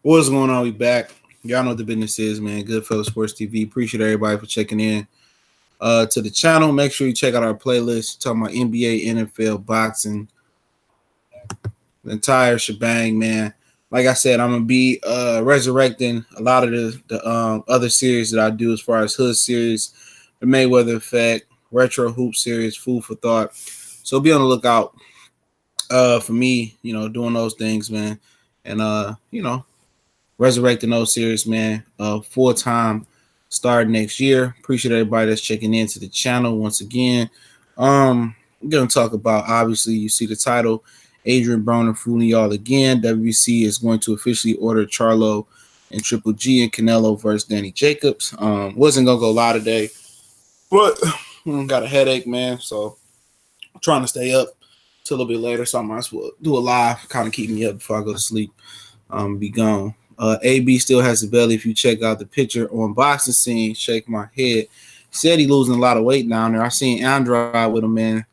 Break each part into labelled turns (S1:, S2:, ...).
S1: What's going on? We back. Y'all know what the business is, man. Goodfellas Sports TV. Appreciate everybody for checking in to the channel. Make sure you check out our playlist. Talking about NBA, NFL, boxing, the entire shebang, man. Like I said, I'm gonna be resurrecting a lot of the other series that I do as far as Hood series, the Mayweather Effect, Retro Hoop series, Food for Thought. So be on the lookout for me, doing those things, man. And resurrecting those series, man. Full time start next year. Appreciate everybody that's checking into the channel once again. I'm gonna talk about, obviously, you see the title, Adrien Broner fooling y'all again. WBC is going to officially order Charlo and Triple G and Canelo versus Danny Jacobs. Wasn't gonna go live today, but got a headache, man. So I'm trying to stay up till a little bit later. So I might as well do a live, kind of keep me up before I go to sleep. Be gone. AB still has the belly. If you check out the picture on Boxing Scene, shake my head. He said he losing a lot of weight down there. I seen Android with him, man,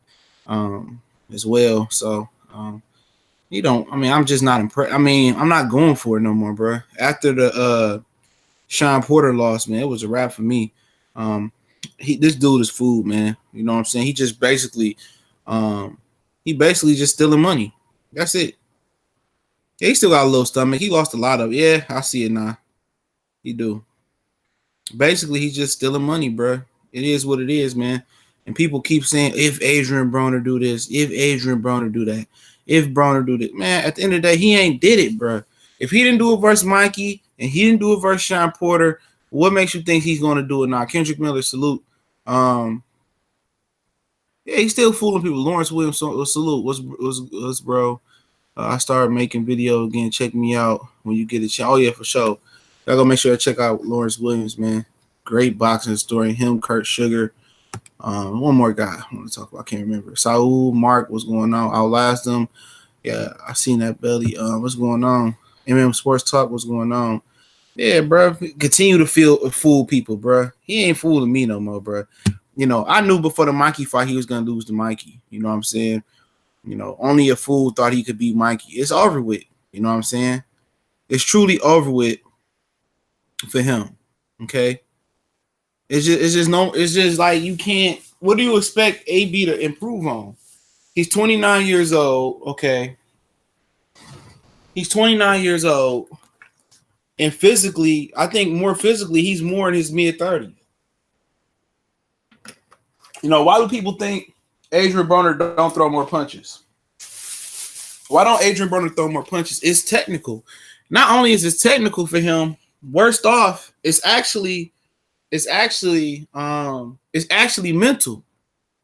S1: as well. So, I'm just not impressed. I'm not going for it no more, bro. After the Sean Porter loss, man, it was a wrap for me. This dude is food, man. You know what I'm saying? He just basically just stealing money. That's it. Yeah, he still got a little stomach. He lost a lot of it. Yeah, I see it now. He do. Basically, he's just stealing money, bro. It is what it is, man. And people keep saying, if Adrien Broner do this, if Adrien Broner do that, if Broner do that. Man, at the end of the day, he ain't did it, bro. If he didn't do it versus Mikey and he didn't do it versus Sean Porter, what makes you think he's going to do it now? Kendrick Miller, salute. Yeah, he's still fooling people. Lawrence Williams, salute. What's bro? I started making video again. Check me out when you get a chance. Oh, yeah, for sure. Y'all go make sure to check out Lawrence Williams, man. Great boxing story. Him, Kurt Sugar. One more guy I want to talk about. I can't remember. Saul, Mark, what's going on? Outlast them. Yeah, I seen that belly. What's going on? Sports Talk, what's going on? Yeah, bro. Continue to fool people, bro. He ain't fooling me no more, bro. I knew before the Mikey fight he was going to lose to Mikey. You know what I'm saying? Only a fool thought he could beat Mikey. It's over with. You know what I'm saying? It's truly over with for him. Okay? It's just like you can't. What do you expect AB to improve on? He's 29 years old, okay? He's 29 years old. And physically, I think more physically, he's more in his mid-30s. Why do people think Adrien Broner don't throw more punches? Why don't Adrien Broner throw more punches? It's technical. Not only is it technical for him, worst off, it's actually mental.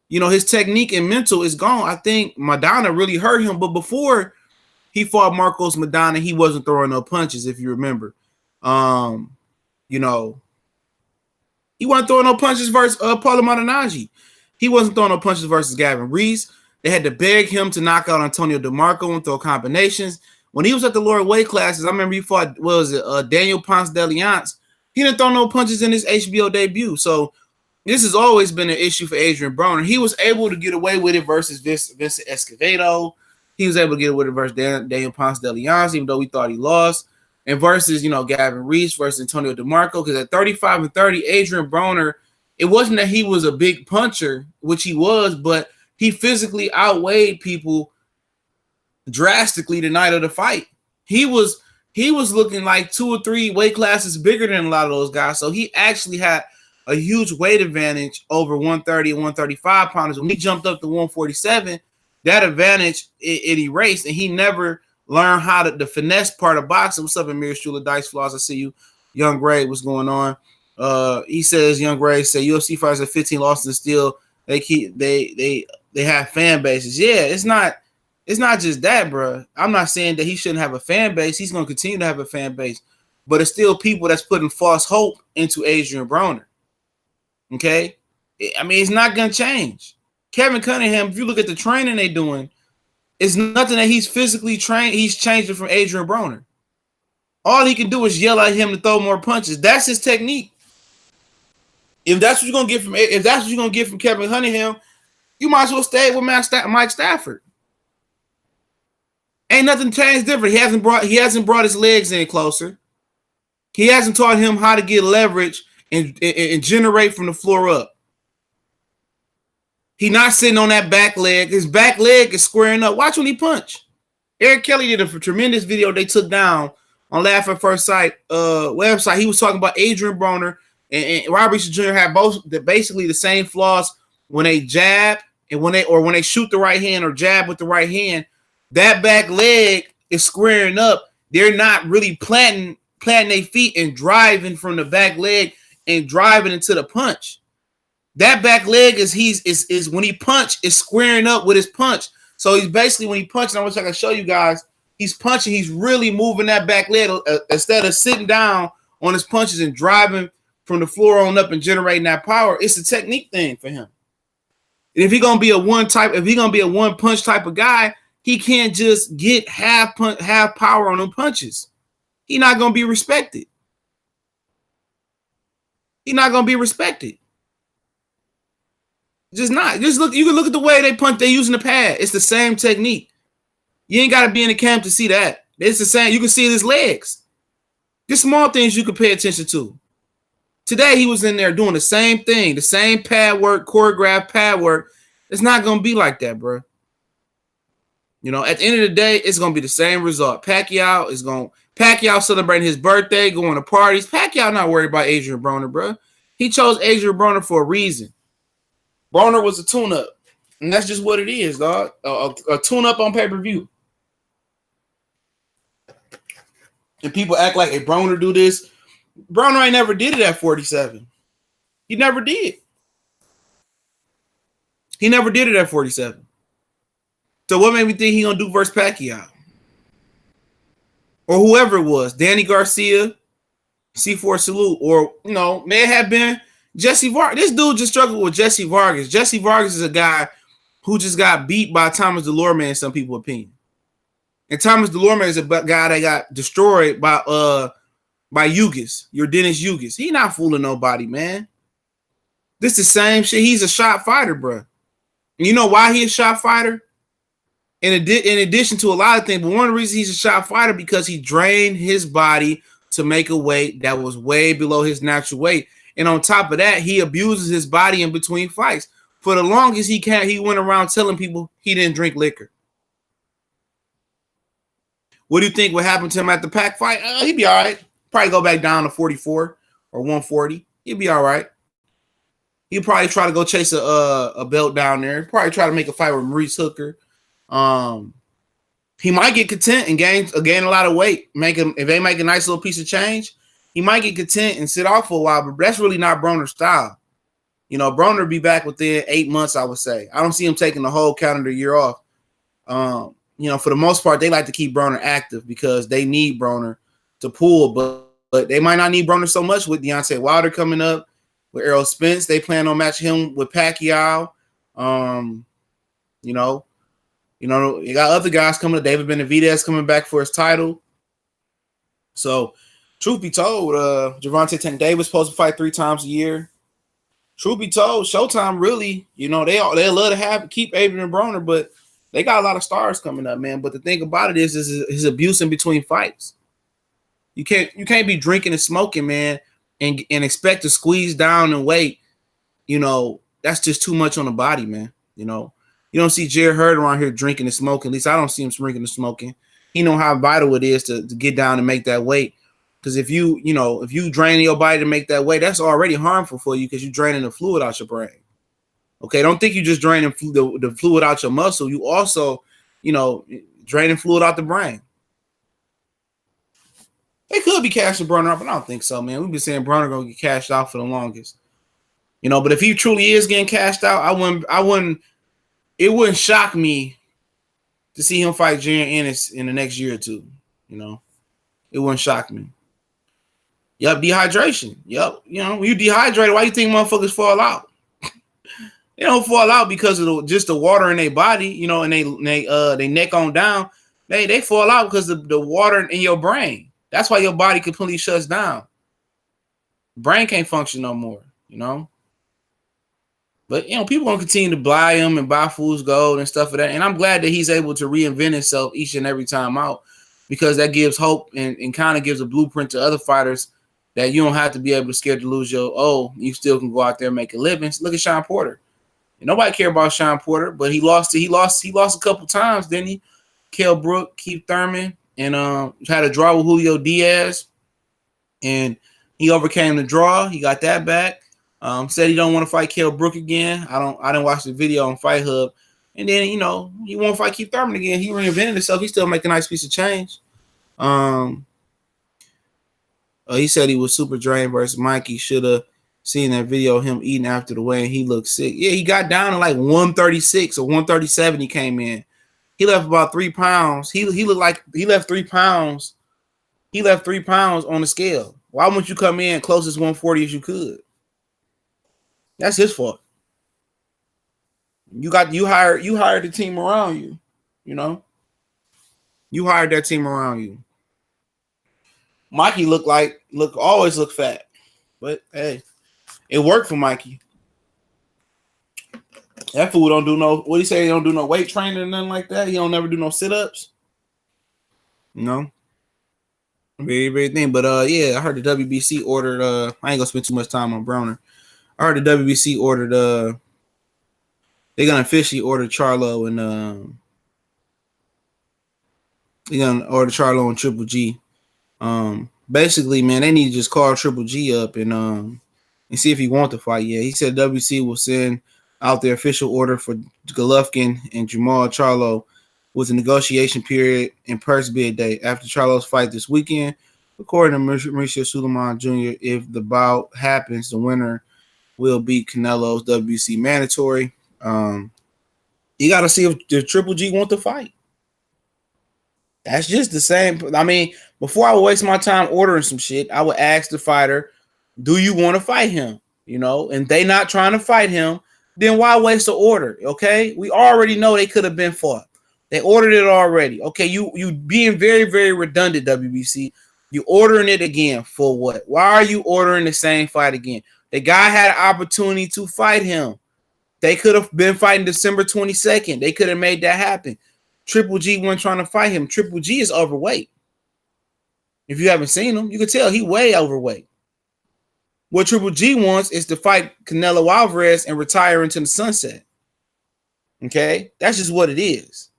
S1: His technique and mental is gone. I think Madonna really hurt him, but before he fought Marcos Madonna, he wasn't throwing no punches, if you remember. He wasn't throwing no punches versus Paulo Malignaggi. He wasn't throwing no punches versus Gavin Reese. They had to beg him to knock out Antonio DeMarco and throw combinations. When he was at the lower weight classes, I remember he fought, Daniel Ponce de Leon. He didn't throw no punches in his HBO debut. So this has always been an issue for Adrien Broner. He was able to get away with it versus Vincent Escovedo. He was able to get away with it versus Daniel Ponce de Leon, even though we thought he lost. And versus, Gavin Reese versus Antonio DeMarco. Because at 35-30, Adrien Broner, it wasn't that he was a big puncher, which he was, but he physically outweighed people drastically the night of the fight. He was looking like 2 or 3 weight classes bigger than a lot of those guys. So he actually had a huge weight advantage over 130 and 135 pounders. When he jumped up to 147, that advantage it erased, and he never learned how to the finesse part of boxing. What's up, Amir Shula Dice Flaws? I see you. Young Gray, what's going on? He says, Young Gray said UFC fighters at 15 losses and still they have fan bases. Yeah, it's not just that, bro. I'm not saying that he shouldn't have a fan base. He's going to continue to have a fan base, but it's still people that's putting false hope into Adrien Broner. Okay, it's not going to change. Kevin Cunningham, if you look at the training they doing, it's nothing that he's physically trained. He's changing from Adrien Broner. All he can do is yell at him to throw more punches. That's his technique. If that's what you're gonna get from Kevin Cunningham, you might as well stay with Mike Stafford. Ain't nothing changed different. He hasn't brought his legs in closer. He hasn't taught him how to get leverage and generate from the floor up. He not sitting on that back leg. His back leg is squaring up. Watch when he punch. Eric Kelly did a tremendous video they took down on Laugh at First Sight website. He was talking about Adrien Broner and Robert Jr. had basically the same flaws when they jab and when they shoot the right hand or jab with the right hand. That back leg is squaring up. They're not really planting their feet and driving from the back leg and driving into the punch. That back leg is when he punch is squaring up with his punch. So he's basically, when he punches, I wish I could show you guys, he's punching, he's really moving that back leg instead of sitting down on his punches and driving from the floor on up and generating that power. It's a technique thing for him. And if he's gonna be a one punch type of guy, he can't just get half power on them punches. He's not gonna be respected. He's not gonna be respected. Just not. Just look. You can look at the way they punch. They're using the pad. It's the same technique. You ain't got to be in the camp to see that. It's the same. You can see his legs. Just small things you can pay attention to. Today he was in there doing the same thing, the same pad work, choreographed pad work. It's not gonna be like that, bro. You know, at the end of the day, it's gonna be the same result. Pacquiao celebrating his birthday, going to parties. Pacquiao not worried about Adrien Broner, bro. He chose Adrien Broner for a reason. Broner was a tune-up, and that's just what it is, dog. A tune-up on pay-per-view. And people act like, hey, Broner do this. Broner ain't never did it at 47. He never did. He never did it at 47. So what made me think he gonna do versus Pacquiao? Or whoever it was, Danny Garcia, C4 Salute, or, you know, may have been Jesse Vargas. This dude just struggled with Jesse Vargas. Jesse Vargas is a guy who just got beat by Thomas Delorme in some people's opinion. And Thomas Delorme is a guy that got destroyed by Ugis, your Dennis Ugis. He not fooling nobody, man. This the same shit. He's a shot fighter, bro. And you know why he a shot fighter? In addition to a lot of things, but one of the reasons he's a shot fighter because he drained his body to make a weight that was way below his natural weight. And on top of that, he abuses his body in between fights. For the longest he went around telling people he didn't drink liquor. What do you think would happen to him at the Pac fight? He'd be all right. Probably go back down to 44 or 140. He'd be all right. He'd probably try to go chase a belt down there. He'd probably try to make a fight with Maurice Hooker. He might get content and gain a lot of weight. If they make a nice little piece of change, he might get content and sit off for a while, but that's really not Broner's style. You know, Broner will be back within 8 months, I would say. I don't see him taking the whole calendar year off. You know, for the most part, they like to keep Broner active because they need Broner to pull, but they might not need Broner so much with Deontay Wilder coming up, with Errol Spence. They plan on matching him with Pacquiao. You know, you got other guys coming up. David Benavidez coming back for his title. So, truth be told, Gervonta Tank Davis supposed to fight 3 times a year. Truth be told, Showtime really, you know, they love to keep Adrien Broner, but they got a lot of stars coming up, man. But the thing about it is his abuse in between fights. You can't be drinking and smoking, man, and expect to squeeze down and weight. You know, that's just too much on the body, man. You know, you don't see Jared Hurd around here drinking and smoking. At least I don't see him drinking and smoking. He know how vital it is to get down and make that weight. Because if you drain your body to make that weight, that's already harmful for you because you're draining the fluid out your brain. Okay, don't think you just draining the fluid out your muscle. You also, you know, draining fluid out the brain. They could be cashing Broner out, but I don't think so, man. We've been saying Broner gonna get cashed out for the longest. You know, but if he truly is getting cashed out, it wouldn't shock me to see him fight Jaron Ennis in the next year or two. You know, it wouldn't shock me. Yep, dehydration. Yep, you know, when you dehydrated, why you think motherfuckers fall out? They don't fall out because of just the water in their body, you know, and they neck on down. They fall out because of the water in your brain. That's why your body completely shuts down. Brain can't function no more, you know. But, you know, people gonna continue to buy him and buy Fool's Gold and stuff of that. And I'm glad that he's able to reinvent himself each and every time out, because that gives hope and kind of gives a blueprint to other fighters that you don't have to be able to scared to lose you still can go out there and make a living. Look at Sean Porter. And nobody care about Sean Porter, but he lost a couple times, didn't he? Kell Brook, Keith Thurman, and had a draw with Julio Diaz. And he overcame the draw. He got that back. Said he don't want to fight Kell Brook again. I didn't watch the video on Fight Hub. And then, you know, he won't fight Keith Thurman again. He reinvented himself. He still make a nice piece of change. He said he was super drained versus Mikey. Should have seen that video of him eating after the weigh, and he looked sick. Yeah, he got down to like 136 or 137. He came in. He left about 3 pounds. He looked like he left 3 pounds. He left 3 pounds on the scale. Why wouldn't you come in closest 140 as you could? That's his fault. You hired the team around you, you know. You hired that team around you. Mikey always look fat. But hey, it worked for Mikey. That fool don't do no, what he say, he don't do no weight training or nothing like that. He don't never do no sit-ups. No. Very, very thing. But yeah, I heard the WBC ordered I ain't gonna spend too much time on Broner. I heard the WBC ordered they're gonna officially order Charlo and they're gonna order Charlo and Triple G. Basically, man, they need to just call Triple G up and see if he wants to fight. Yeah, he said WBC will send out their official order for Golovkin and Jamal Charlo with a negotiation period and purse bid date after Charlo's fight this weekend. According to Mauricio Suleiman Jr., if the bout happens, the winner will beat Canelo's WBC mandatory. You got to see if the Triple G want to fight. That's just the same. I mean, before I would waste my time ordering some shit, I would ask the fighter, do you want to fight him? You know, and they not trying to fight him, then why waste the order? Okay, we already know they could have been fought. They ordered it already. Okay, you being very, very redundant, WBC. You ordering it again for what? Why are you ordering the same fight again? The guy had an opportunity to fight him. They could have been fighting December 22nd. They could have made that happen. Triple G wasn't trying to fight him. Triple G is overweight. If you haven't seen him, you can tell he way overweight. What Triple G wants is to fight Canelo Alvarez and retire into the sunset. Okay? That's just what it is.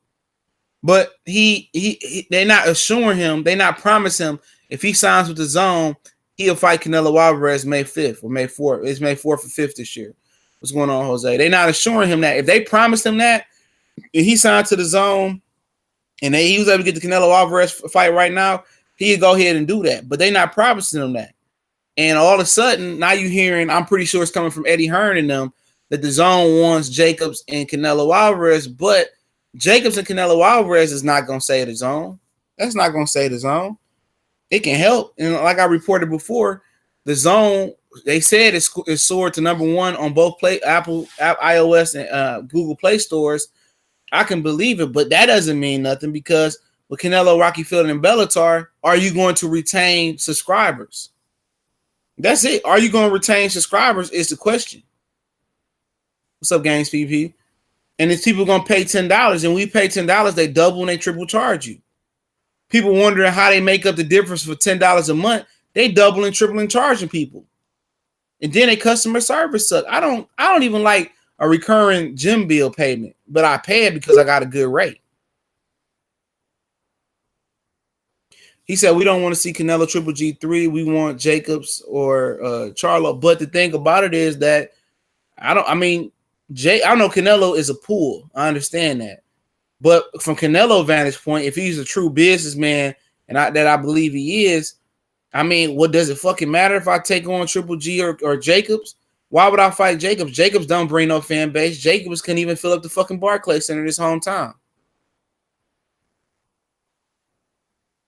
S1: But they're not assuring him, they're not promising him if he signs with the DAZN, he'll fight Canelo Alvarez May 5th or May 4th. It's May 4th or 5th this year. What's going on, Jose? They're not assuring him that. If they promised him that, if he signed to the DAZN and he was able to get the Canelo Alvarez fight right now, he'd go ahead and do that. But they're not promising him that. And all of a sudden, now you're hearing, I'm pretty sure it's coming from Eddie Hearn and them, that the DAZN wants Jacobs and Canelo Alvarez, but Jacobs and Canelo Alvarez is not going to say the DAZN. That's not going to say the DAZN. It can help. And like I reported before, the DAZN, they said it's soared to #1 on both Apple, iOS, and Google Play stores. I can believe it, but that doesn't mean nothing because with Canelo, Rocky Fielding, and Bellator, are you going to retain subscribers? That's it. Are you going to retain subscribers is the question. What's up, Games PP? And if people going to pay $10 and we pay $10, they double and they triple charge you. People wondering how they make up the difference for $10 a month. They double and triple and charging people. And then a customer service suck. I don't even like a recurring gym bill payment, but I pay it because I got a good rate. He said, we don't want to see Canelo Triple G3. We want Jacobs or Charlo. But the thing about it is that I know Canelo is a pool. I understand that. But from Canelo's vantage point, if he's a true businessman, and I believe he is, I mean, what does it fucking matter if I take on Triple G or Jacobs? Why would I fight Jacobs? Jacobs don't bring no fan base. Jacobs couldn't even fill up the fucking Barclays Center this hometown.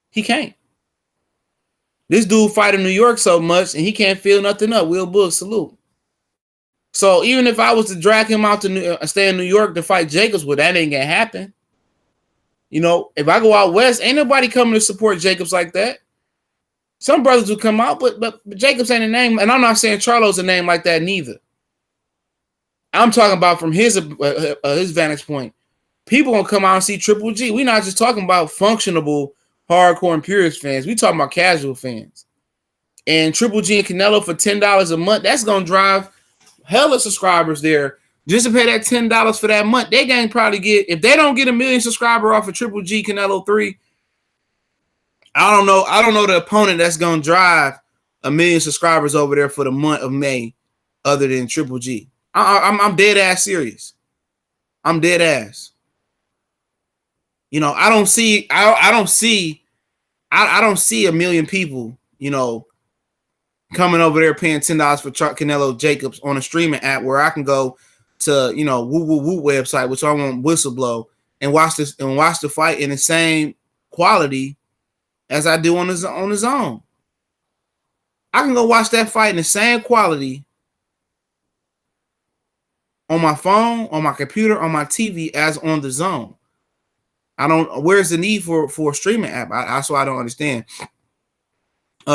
S1: He can't. This dude fight in New York so much, and he can't fill nothing up. Will Bull, salute. So even if I was to drag him out to stay in New York to fight Jacobs, well, that ain't gonna happen. You know, if I go out west, ain't nobody coming to support Jacobs like that. Some brothers will come out, but Jacobs ain't a name, and I'm not saying Charlo's a name like that neither. I'm talking about from his vantage point. People gonna come out and see Triple G. We're not just talking about functional, hardcore, and purist fans. We talking about casual fans. And Triple G and Canelo for $10 a month, that's gonna drive hella subscribers there. Just to pay that $10 for that month, they can probably get, if they don't get 1 million subscriber off of Triple G Canelo 3, I don't know the opponent that's gonna drive 1 million subscribers over there for the month of May, other than Triple G. I'm dead ass serious. I'm dead ass. You know, I don't see 1 million people, you know, coming over there paying $10 for Canelo Jacobs on a streaming app where I can go to, you know, woo woo woo website, which I want whistleblow, and watch the fight in the same quality as I do on his own. I can go watch that fight in the same quality on my phone, on my computer, on my TV as on the zone. Where's the need for a streaming app? That's why I don't understand.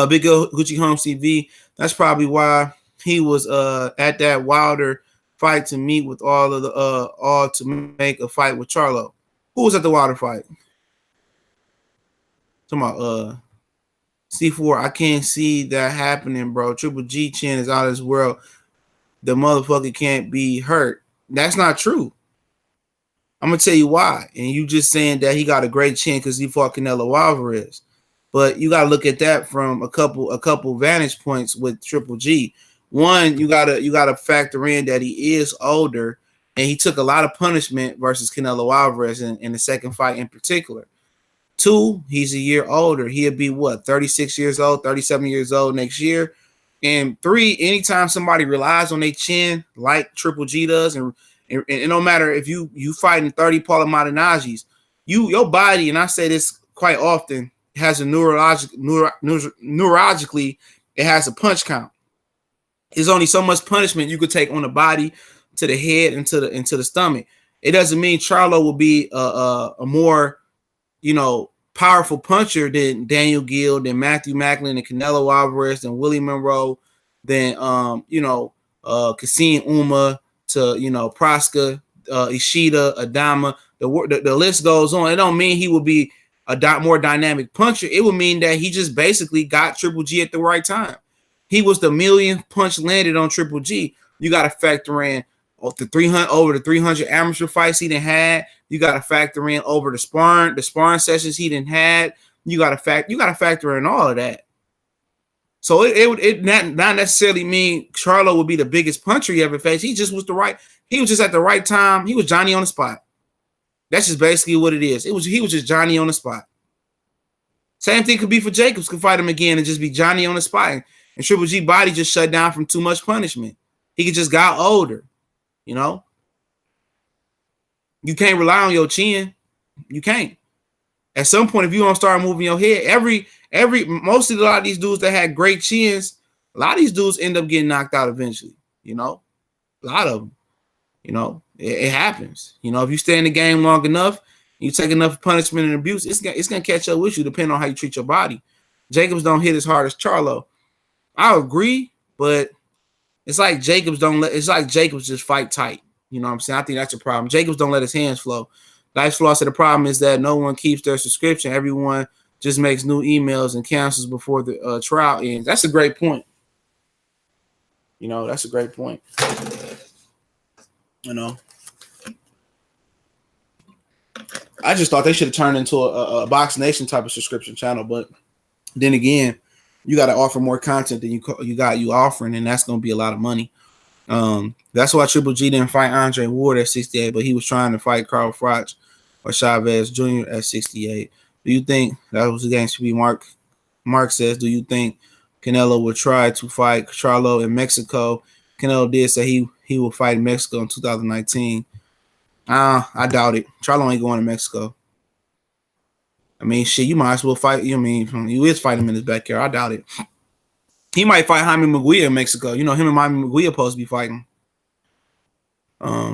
S1: Big Gucci Holmes TV. That's probably why he was at that Wilder fight to meet with all of the all to make a fight with Charlo. Who was at the Wilder fight? Talking about C4. I can't see that happening, bro. Triple G chin is out of this world. The motherfucker can't be hurt. That's not true. I'm gonna tell you why. And you just saying that he got a great chin because he fought Canelo Alvarez. But you gotta look at that from a couple vantage points with Triple G. One, you gotta factor in that he is older and he took a lot of punishment versus Canelo Alvarez in the second fight in particular. Two, he's a year older. He'll be what, 36 years old, 37 years old next year. And three, anytime somebody relies on their chin like Triple G does, and no matter if you fighting 30 Paulo Malinagi's, your body, and I say this quite often, has a neurologically, it has a punch count. There's only so much punishment you could take on the body, to the head, and to the stomach. It doesn't mean Charlo will be a more, you know, powerful puncher than Daniel Gill, than Matthew Macklin, and Canelo Alvarez, than Willie Monroe, than Kassim Uma, to, you know, Proska, Ishida, Adama. The list goes on. It don't mean he will be a more dynamic puncher. It would mean that he just basically got Triple G at the right time. He was the millionth punch landed on Triple G. You got to factor in over the 300 amateur fights he done had. You got to factor in over the sparring sessions he done had. You got to factor in all of that. So it not necessarily mean Charlo would be the biggest puncher he ever faced. He just was he was just at the right time. He was Johnny on the spot. That's just basically what it is. He was just Johnny on the spot. Same thing could be for Jacobs. Could fight him again and just be Johnny on the spot. And Triple G body just shut down from too much punishment. He just got older, you know. You can't rely on your chin. You can't. At some point, if you don't start moving your head, most of a lot of these dudes that had great chins, a lot of these dudes end up getting knocked out eventually, you know. A lot of them, you know. It happens. You know, if you stay in the game long enough, you take enough punishment and abuse, it's gonna catch up with you depending on how you treat your body. Jacobs don't hit as hard as Charlo. I agree, but it's like Jacobs just fight tight. You know what I'm saying? I think that's a problem. Jacobs don't let his hands flow. Life's Flaw said the problem is that no one keeps their subscription. Everyone just makes new emails and cancels before the trial ends. That's a great point. You know, that's a great point. You know, I just thought they should have turned into a Box Nation type of subscription channel, but then again, you got to offer more content than you offering, and that's going to be a lot of money. That's why Triple G didn't fight Andre Ward at 68, but he was trying to fight Carl Froch or Chavez Jr. at 68. Do you think that was against me? Mark says, do you think Canelo would try to fight Charlo in Mexico? Canelo did say he will fight in Mexico in 2019. I doubt it. Charlo ain't going to Mexico. I mean, shit, you might as well fight. You mean you is fighting him in his backyard? I doubt it. He might fight Jaime Munguia in Mexico. You know, him and Jaime Munguia supposed to be fighting.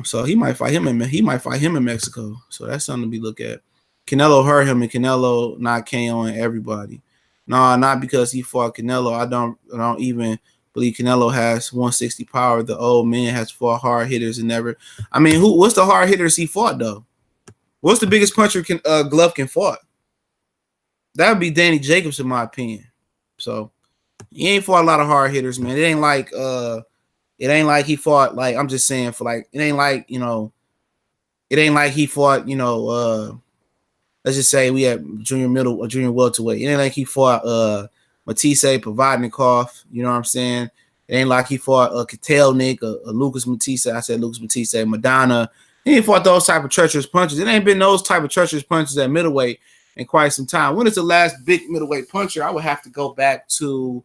S1: So he might fight him in Mexico. So that's something to be looked at. Canelo hurt him, and Canelo not KOing everybody. No, not because he fought Canelo. I don't even believe Canelo has 160 power. The old man has fought hard hitters and never. I mean, what's the hard hitters he fought though? What's the biggest puncher Golovkin fought? That would be Danny Jacobs, in my opinion. So he ain't fought a lot of hard hitters, man. It ain't like he fought like, I'm just saying, for like, it ain't like, you know, it ain't like he fought, you know, let's just say we had junior middle or junior welterweight. It ain't like he fought Matisse Provodnikov, you know what I'm saying? It ain't like he fought Kotelnik or Lucas Matisse. I said Lucas Matisse, Madonna. He ain't fought those type of treacherous punches. It ain't been those type of treacherous punches at middleweight in quite some time. When is the last big middleweight puncher? I would have to go back to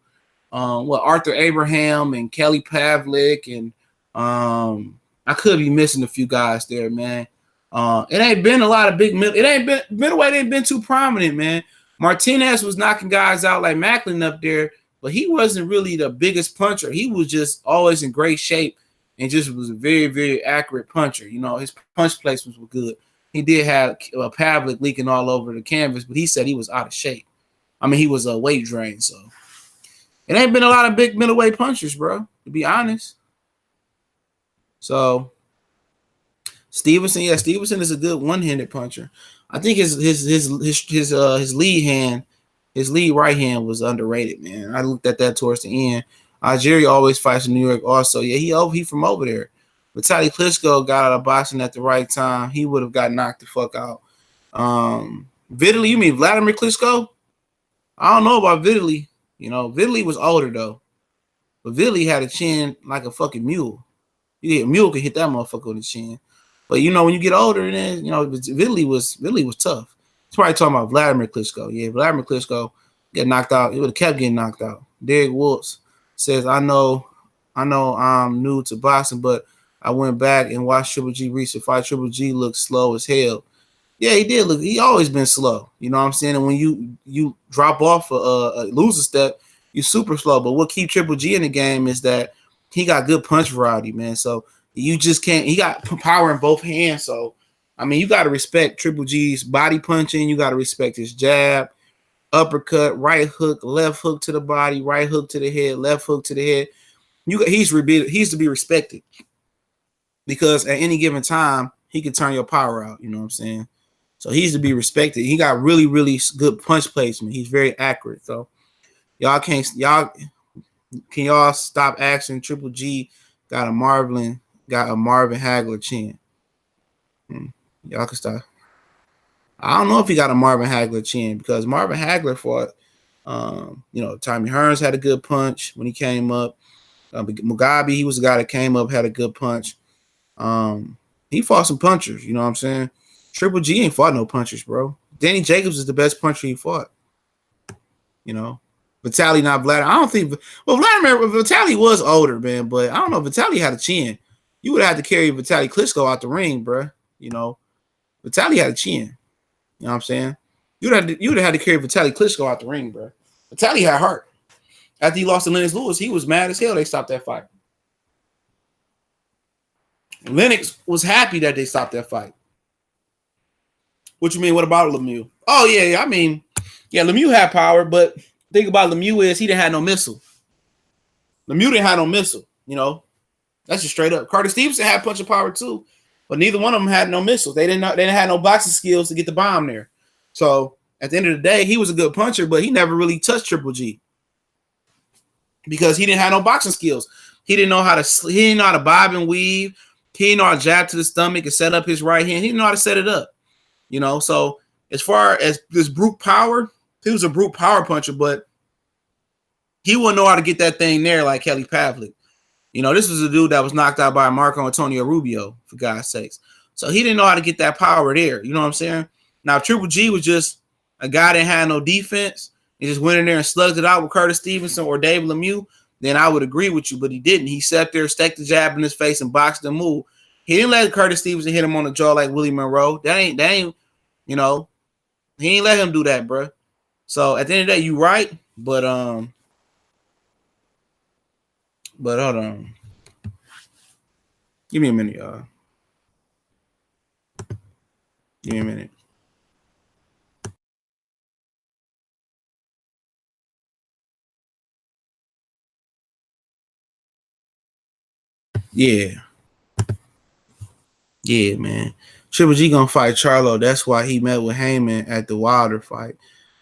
S1: Arthur Abraham and Kelly Pavlik, and I could be missing a few guys there, man. It ain't been a lot of big middleweight ain't been too prominent, man. Martinez was knocking guys out like Macklin up there, but he wasn't really the biggest puncher. He was just always in great shape and just was a very, very accurate puncher. You know, his punch placements were good. He did have Pavlik leaking all over the canvas, but he said he was out of shape. I mean, he was a weight drain, so it ain't been a lot of big middleweight punchers, bro, to be honest. So Stevenson, yeah, Stevenson is a good one-handed puncher. I think his lead right hand was underrated, man. I looked at that towards the end. Jerry always fights in New York also. Yeah, he from over there. Vitaly Klitschko got out of boxing at the right time. He would have got knocked the fuck out. Vitaly, you mean Vladimir Klitschko? I don't know about Vitaly. You know, Vitaly was older though. But Vitaly had a chin like a fucking mule. A mule could hit that motherfucker with a chin. But you know, when you get older, then you know, Vitaly was tough. He's probably talking about Vladimir Klitschko. Yeah, Vladimir Klitschko get knocked out. He would have kept getting knocked out. Derek Woltz says, I know I'm new to boxing, but I went back and watched Triple G recent fight. Triple G looked slow as hell. Yeah, he did look. He always been slow. You know what I'm saying? And when you drop off lose a step, you super slow. But what keep Triple G in the game is that he got good punch variety, man. So you just can't. He got power in both hands. So I mean, you got to respect Triple G's body punching. You got to respect his jab, uppercut, right hook, left hook to the body, right hook to the head, left hook to the head. He's to be respected because at any given time he can turn your power out. You know what I'm saying? So he's to be respected. He got really, really good punch placement. He's very accurate. So can y'all stop asking Triple G got a Marvin Hagler chin? Y'all can stop. I don't know if he got a Marvin Hagler chin because Marvin Hagler fought, Tommy Hearns had a good punch when he came up. Mugabe, he was the guy that came up, had a good punch. He fought some punchers, you know what I'm saying? Triple G ain't fought no punchers, bro. Danny Jacobs is the best puncher he fought. You know, Vitaly, not Vladimir. I don't think. Well, Vitaly was older, man, but I don't know. Vitaly had a chin. You would have to carry Vitaly Klitschko out the ring, bro. You know, Vitaly had a chin. You know what I'm saying? You would have had to carry Vitaly Klitschko out the ring, bro. Vitaly had heart. After he lost to Lennox Lewis, he was mad as hell. They stopped that fight. Lennox was happy that they stopped that fight. What you mean? What about Lemieux? Oh, yeah. I mean, yeah, Lemieux had power, but the thing about Lemieux is he didn't have no missile. Lemieux didn't have no missile, you know. That's just straight up. Carter Stevenson had punching power too, but neither one of them had no missiles. They didn't have no boxing skills to get the bomb there. So at the end of the day, he was a good puncher, but he never really touched Triple G because he didn't have no boxing skills. He didn't know how to bob and weave. He didn't know how to jab to the stomach and set up his right hand. He didn't know how to set it up. You know, so as far as this brute power, he was a brute power puncher, but he wouldn't know how to get that thing there like Kelly Pavlik. You know, this was a dude that was knocked out by Marco Antonio Rubio, for God's sakes. So he didn't know how to get that power there. You know what I'm saying? Now, Triple G was just a guy that had no defense. He just went in there and slugged it out with Curtis Stevenson or Dave Lemieux. Then I would agree with you, but he didn't. He sat there, stuck the jab in his face, and boxed and moved. He didn't let Curtis Stevenson hit him on the jaw like Willie Monroe. That ain't, you know, he ain't let him do that, bro. So at the end of the day, you right, but hold on. Give me a minute, y'all. Give me a minute. Yeah. Yeah, man. Triple G gonna fight Charlo. That's why he met with Heyman at the Wilder fight.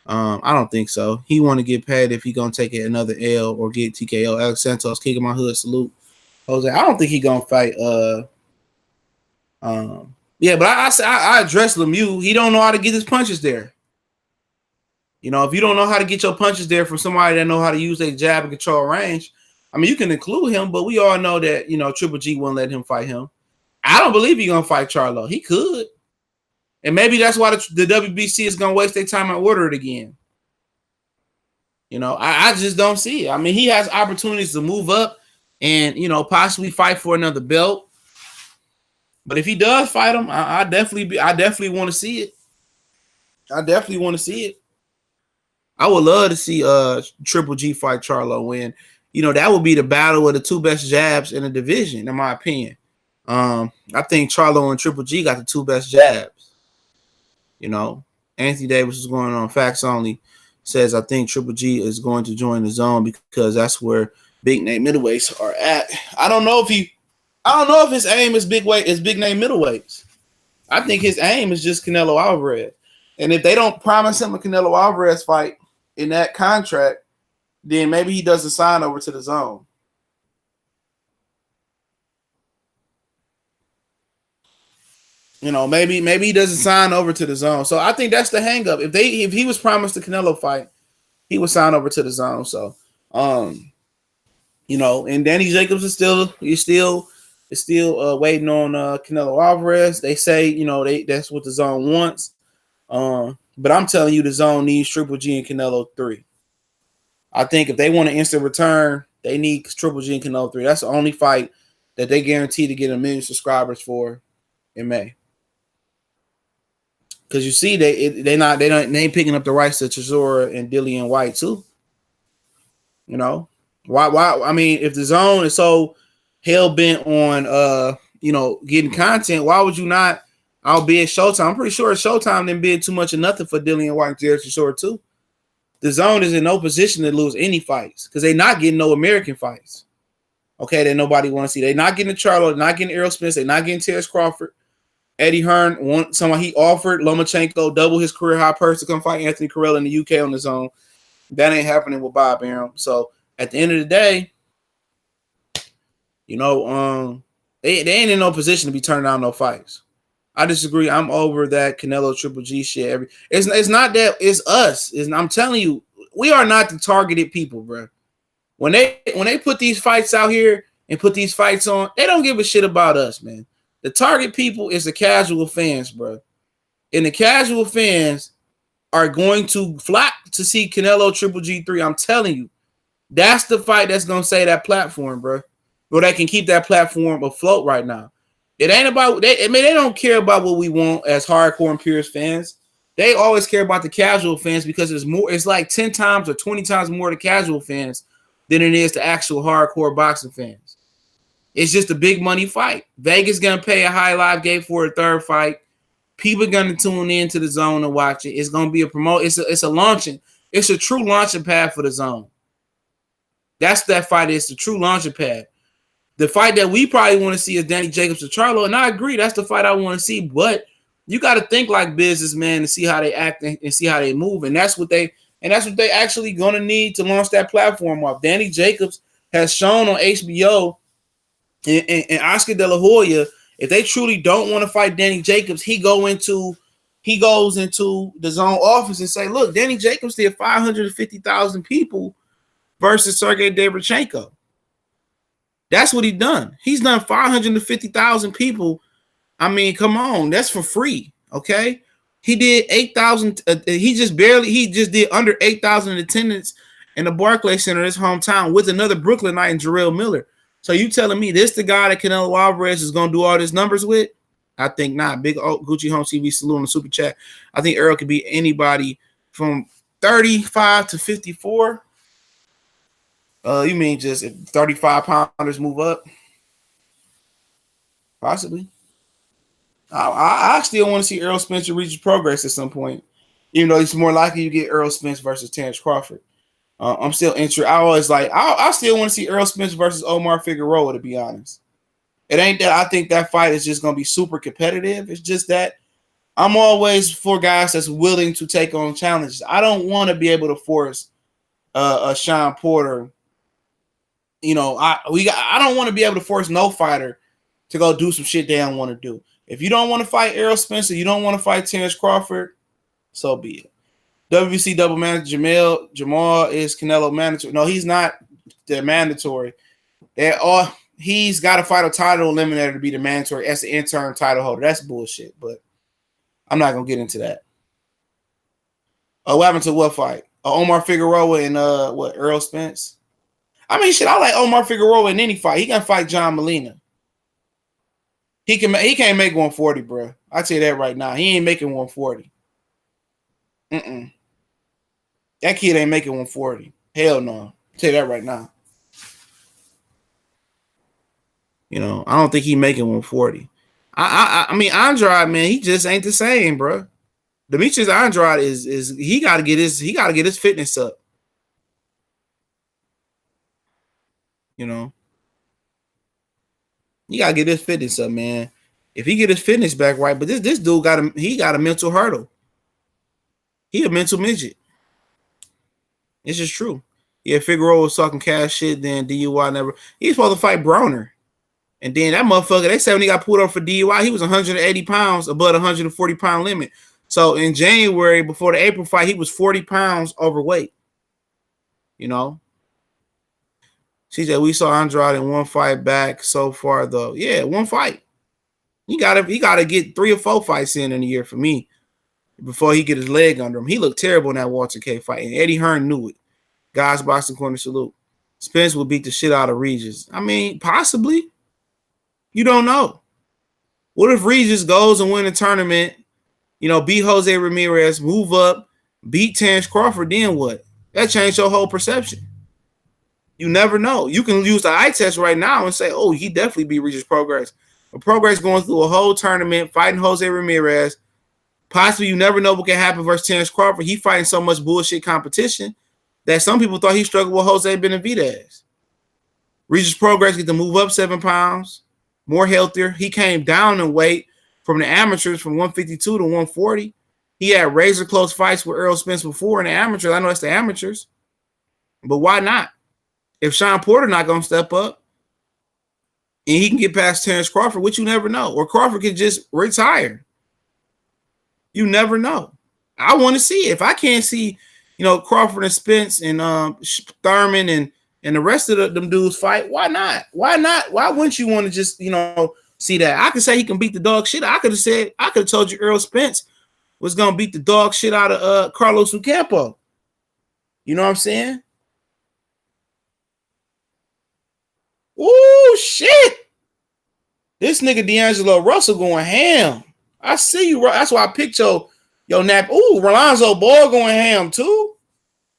S1: I don't think so. He want to get paid if he gonna take it another L or get TKO. Alex Santos kicking my hood salute. Jose, I don't think he gonna fight. Yeah, but I address Lemieux. He don't know how to get his punches there. You know, if you don't know how to get your punches there from somebody that know how to use their jab and control range, I mean, you can include him, but we all know that, you know, Triple G won't let him fight him. I don't believe he's going to fight Charlo. He could. And maybe that's why the WBC is going to waste their time and order it again. You know, I just don't see it. I mean, he has opportunities to move up and, you know, possibly fight for another belt. But if he does fight him, I definitely want to see it. I definitely want to see it. I would love to see Triple G fight Charlo when, you know, that would be the battle of the two best jabs in the division, in my opinion. I think Charlo and Triple G got the two best jabs. You know, Anthony Davis is going on Facts Only. Says I think Triple G is going to join the zone because that's where big name middleweights are at. I don't know if his aim is big name middleweights. I think his aim is just Canelo Alvarez. And if they don't promise him a Canelo Alvarez fight in that contract, then maybe he doesn't sign over to the zone. You know, maybe he doesn't sign over to the zone. So I think that's the hang up. If he was promised the Canelo fight, he would sign over to the zone. So you know, and Danny Jacobs is still waiting on Canelo Alvarez. They say, you know, that's what the zone wants. But I'm telling you, the zone needs Triple G and Canelo 3. I think if they want an instant return, they need Triple G and Canelo 3. That's the only fight that they guarantee to get 1 million subscribers for in May. Because you see, they ain't picking up the rights to Chisora and Dillian White too. You know why? I mean, if the zone is so hell bent on you know, getting content, why would you not? Albeit Showtime, I'm pretty sure Showtime didn't bid too much of nothing for Dillian White and Jared Chisora too. The zone is in no position to lose any fights because they're not getting no American fights. Okay, that nobody want to see. They're not getting Charlo, they're not getting Errol Spence, they're not getting Terrence Crawford. Eddie Hearn, he offered Lomachenko double his career high purse to come fight Anthony Carell in the UK on the zone. That ain't happening with Bob Arum. So at the end of the day, you know, they ain't in no position to be turning down no fights. I disagree. I'm over that Canelo Triple G shit. It's not that, it's us. I'm telling you, we are not the targeted people, bro. When they put these fights out here and put these fights on, they don't give a shit about us, man. The target people is the casual fans, bro. And the casual fans are going to flock to see Canelo Triple G3. I'm telling you, that's the fight that's going to save that platform, bro. Or they can keep that platform afloat right now. It ain't about, they don't care about what we want as hardcore and purist fans. They always care about the casual fans because it's like 10 times or 20 times more to casual fans than it is to actual hardcore boxing fans. It's just a big money fight. Vegas gonna pay a high live gate for a third fight. People are gonna tune into the zone and watch it. It's gonna be a promote. It's a launching. It's a true launching pad for the zone. That's that fight. It's the true launching pad. The fight that we probably want to see is Danny Jacobs or Charlo, and I agree. That's the fight I want to see. But you got to think like businessmen and see how they act and see how they move, and that's what they actually gonna need to launch that platform off. Danny Jacobs has shown on HBO. And Oscar De La Hoya, if they truly don't want to fight Danny Jacobs, he goes into the zone office and say, look, Danny Jacobs did 550,000 people versus Sergey Derevchenko. That's what he done. He's done 550,000 people. I mean, come on, that's for free. Okay. He did 8,000. He just did under 8,000 attendance in the Barclays Center, his hometown, with another Brooklynite and Jarrell Miller. So you telling me this the guy that Canelo Alvarez is gonna do all these numbers with? I think not. Big Gucci Home TV salute on the super chat. I think Earl could beat anybody from 35 to 54. You mean just if 35 pounders move up? Possibly. I still want to see Errol Spence reach progress at some point, even though it's more likely you get Errol Spence versus Terrence Crawford. I'm still interested. I still want to see Errol Spence versus Omar Figueroa, to be honest. It ain't that I think that fight is just gonna be super competitive. It's just that I'm always for guys that's willing to take on challenges. I don't want to be able to force a Sean Porter. You know, I don't want to be able to force no fighter to go do some shit they don't want to do. If you don't want to fight Errol Spencer, you don't want to fight Terrence Crawford, so be it. WBC double manager Jamal is Canelo mandatory. No, he's not the mandatory. He's got to fight a title eliminator to be the mandatory as the interim title holder. That's bullshit, but I'm not gonna get into that. What happened to what fight? Omar Figueroa and Errol Spence? I mean, shit, I like Omar Figueroa in any fight. He can fight John Molina. He can't make 140, bro. I tell you that right now. He ain't making 140. That kid ain't making 140. Hell no. I'll tell you that right now. You know, I don't think he's making 140. I mean, Andrade, man, he just ain't the same, bro. Demetrius Andrade is he gotta get his fitness up. You know. He gotta get his fitness up, man. If he get his fitness back right, but this dude got a mental hurdle. He a mental midget. It's just true. Yeah, Figueroa was talking cash shit, then DUI never. He's supposed to fight Broner. And then that motherfucker, they said when he got pulled up for DUI, he was 180 pounds above the 140-pound limit. So in January, before the April fight, he was 40 pounds overweight. You know? She said we saw Andrade in one fight back so far, though. Yeah, one fight. He gotta get 3 or 4 fights in a year for me before he get his leg under him. He looked terrible in that Walter K fight, and Eddie Hearn knew it. Guys, boxing corner salute. Spence will beat the shit out of Regis. I mean, possibly. You don't know. What if Regis goes and win a tournament, you know, beat Jose Ramirez, move up, beat Terrence Crawford, then what? That changed your whole perception. You never know. You can use the eye test right now and say, oh, he definitely beat Regis Progress. But Progress going through a whole tournament, fighting Jose Ramirez. Possibly you never know what can happen versus Terrence Crawford. He fighting so much bullshit competition that some people thought he struggled with Jose Benavidez. Regis Progress get to move up 7 pounds. More healthier. He came down in weight from the amateurs from 152 to 140. He had razor close fights with Errol Spence before in the amateurs. I know that's the amateurs. But why not? If Sean Porter not going to step up and he can get past Terrence Crawford, which you never know. Or Crawford can just retire. You never know. I want to see it. If I can't see, you know, Crawford and Spence and Thurman and the rest of them dudes fight, why not? Why not? Why wouldn't you want to just, you know, see that? I could say he can beat the dog shit. I could have told you Errol Spence was going to beat the dog shit out of Carlos Ocampo. You know what I'm saying? Ooh, shit. This nigga D'Angelo Russell going ham. I see you. That's why I picked your nap. Ooh, Rolonzo Ball going ham too.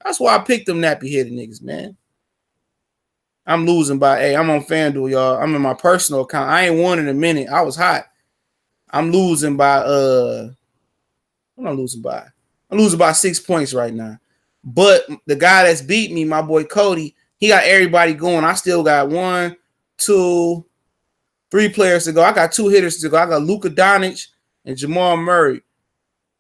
S1: That's why I picked them nappy-headed niggas, man. I'm losing by, hey, I'm on FanDuel, y'all. I'm in my personal account. I ain't won in a minute. I was hot. I'm losing by, what am I losing by? I'm losing by 6 points right now. But the guy that's beat me, my boy Cody, he got everybody going. I still got 1, 2, 3 players to go. I got 2 hitters to go. I got Luka Doncic and Jamal Murray.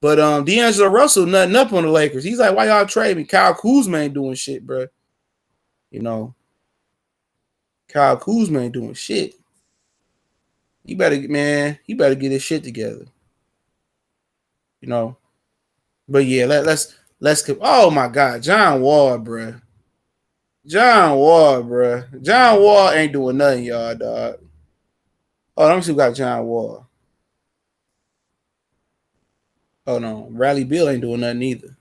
S1: But D'Angelo Russell nutting up on the Lakers. He's like, why y'all trade me? Kyle Kuzma ain't doing shit, bro. You know. Kyle Kuzma ain't doing shit. He better get his shit together. You know. But yeah, let's oh my God, John Wall, bro. John Wall ain't doing nothing, y'all, dog. Oh, let me see who got John Wall. Oh no, Riley Bill ain't doing nothing either.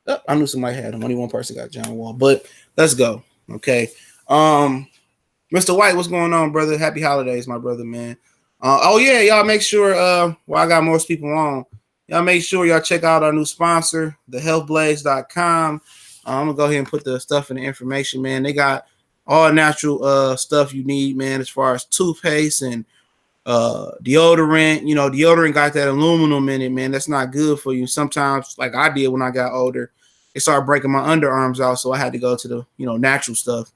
S1: Oh, I knew somebody had him. Only one person got John Wall. But let's go. Okay. Mr. White, what's going on, brother? Happy holidays, my brother, man. Oh yeah, y'all make sure well, I got most people on. Y'all make sure y'all check out our new sponsor, thehealthblaze.com. I'm gonna go ahead and put the stuff in the information, man. They got all natural stuff you need, man, as far as toothpaste and deodorant. You know, deodorant got that aluminum in it, man. That's not good for you. Sometimes, like I did when I got older, it started breaking my underarms out, so I had to go to the, you know, natural stuff.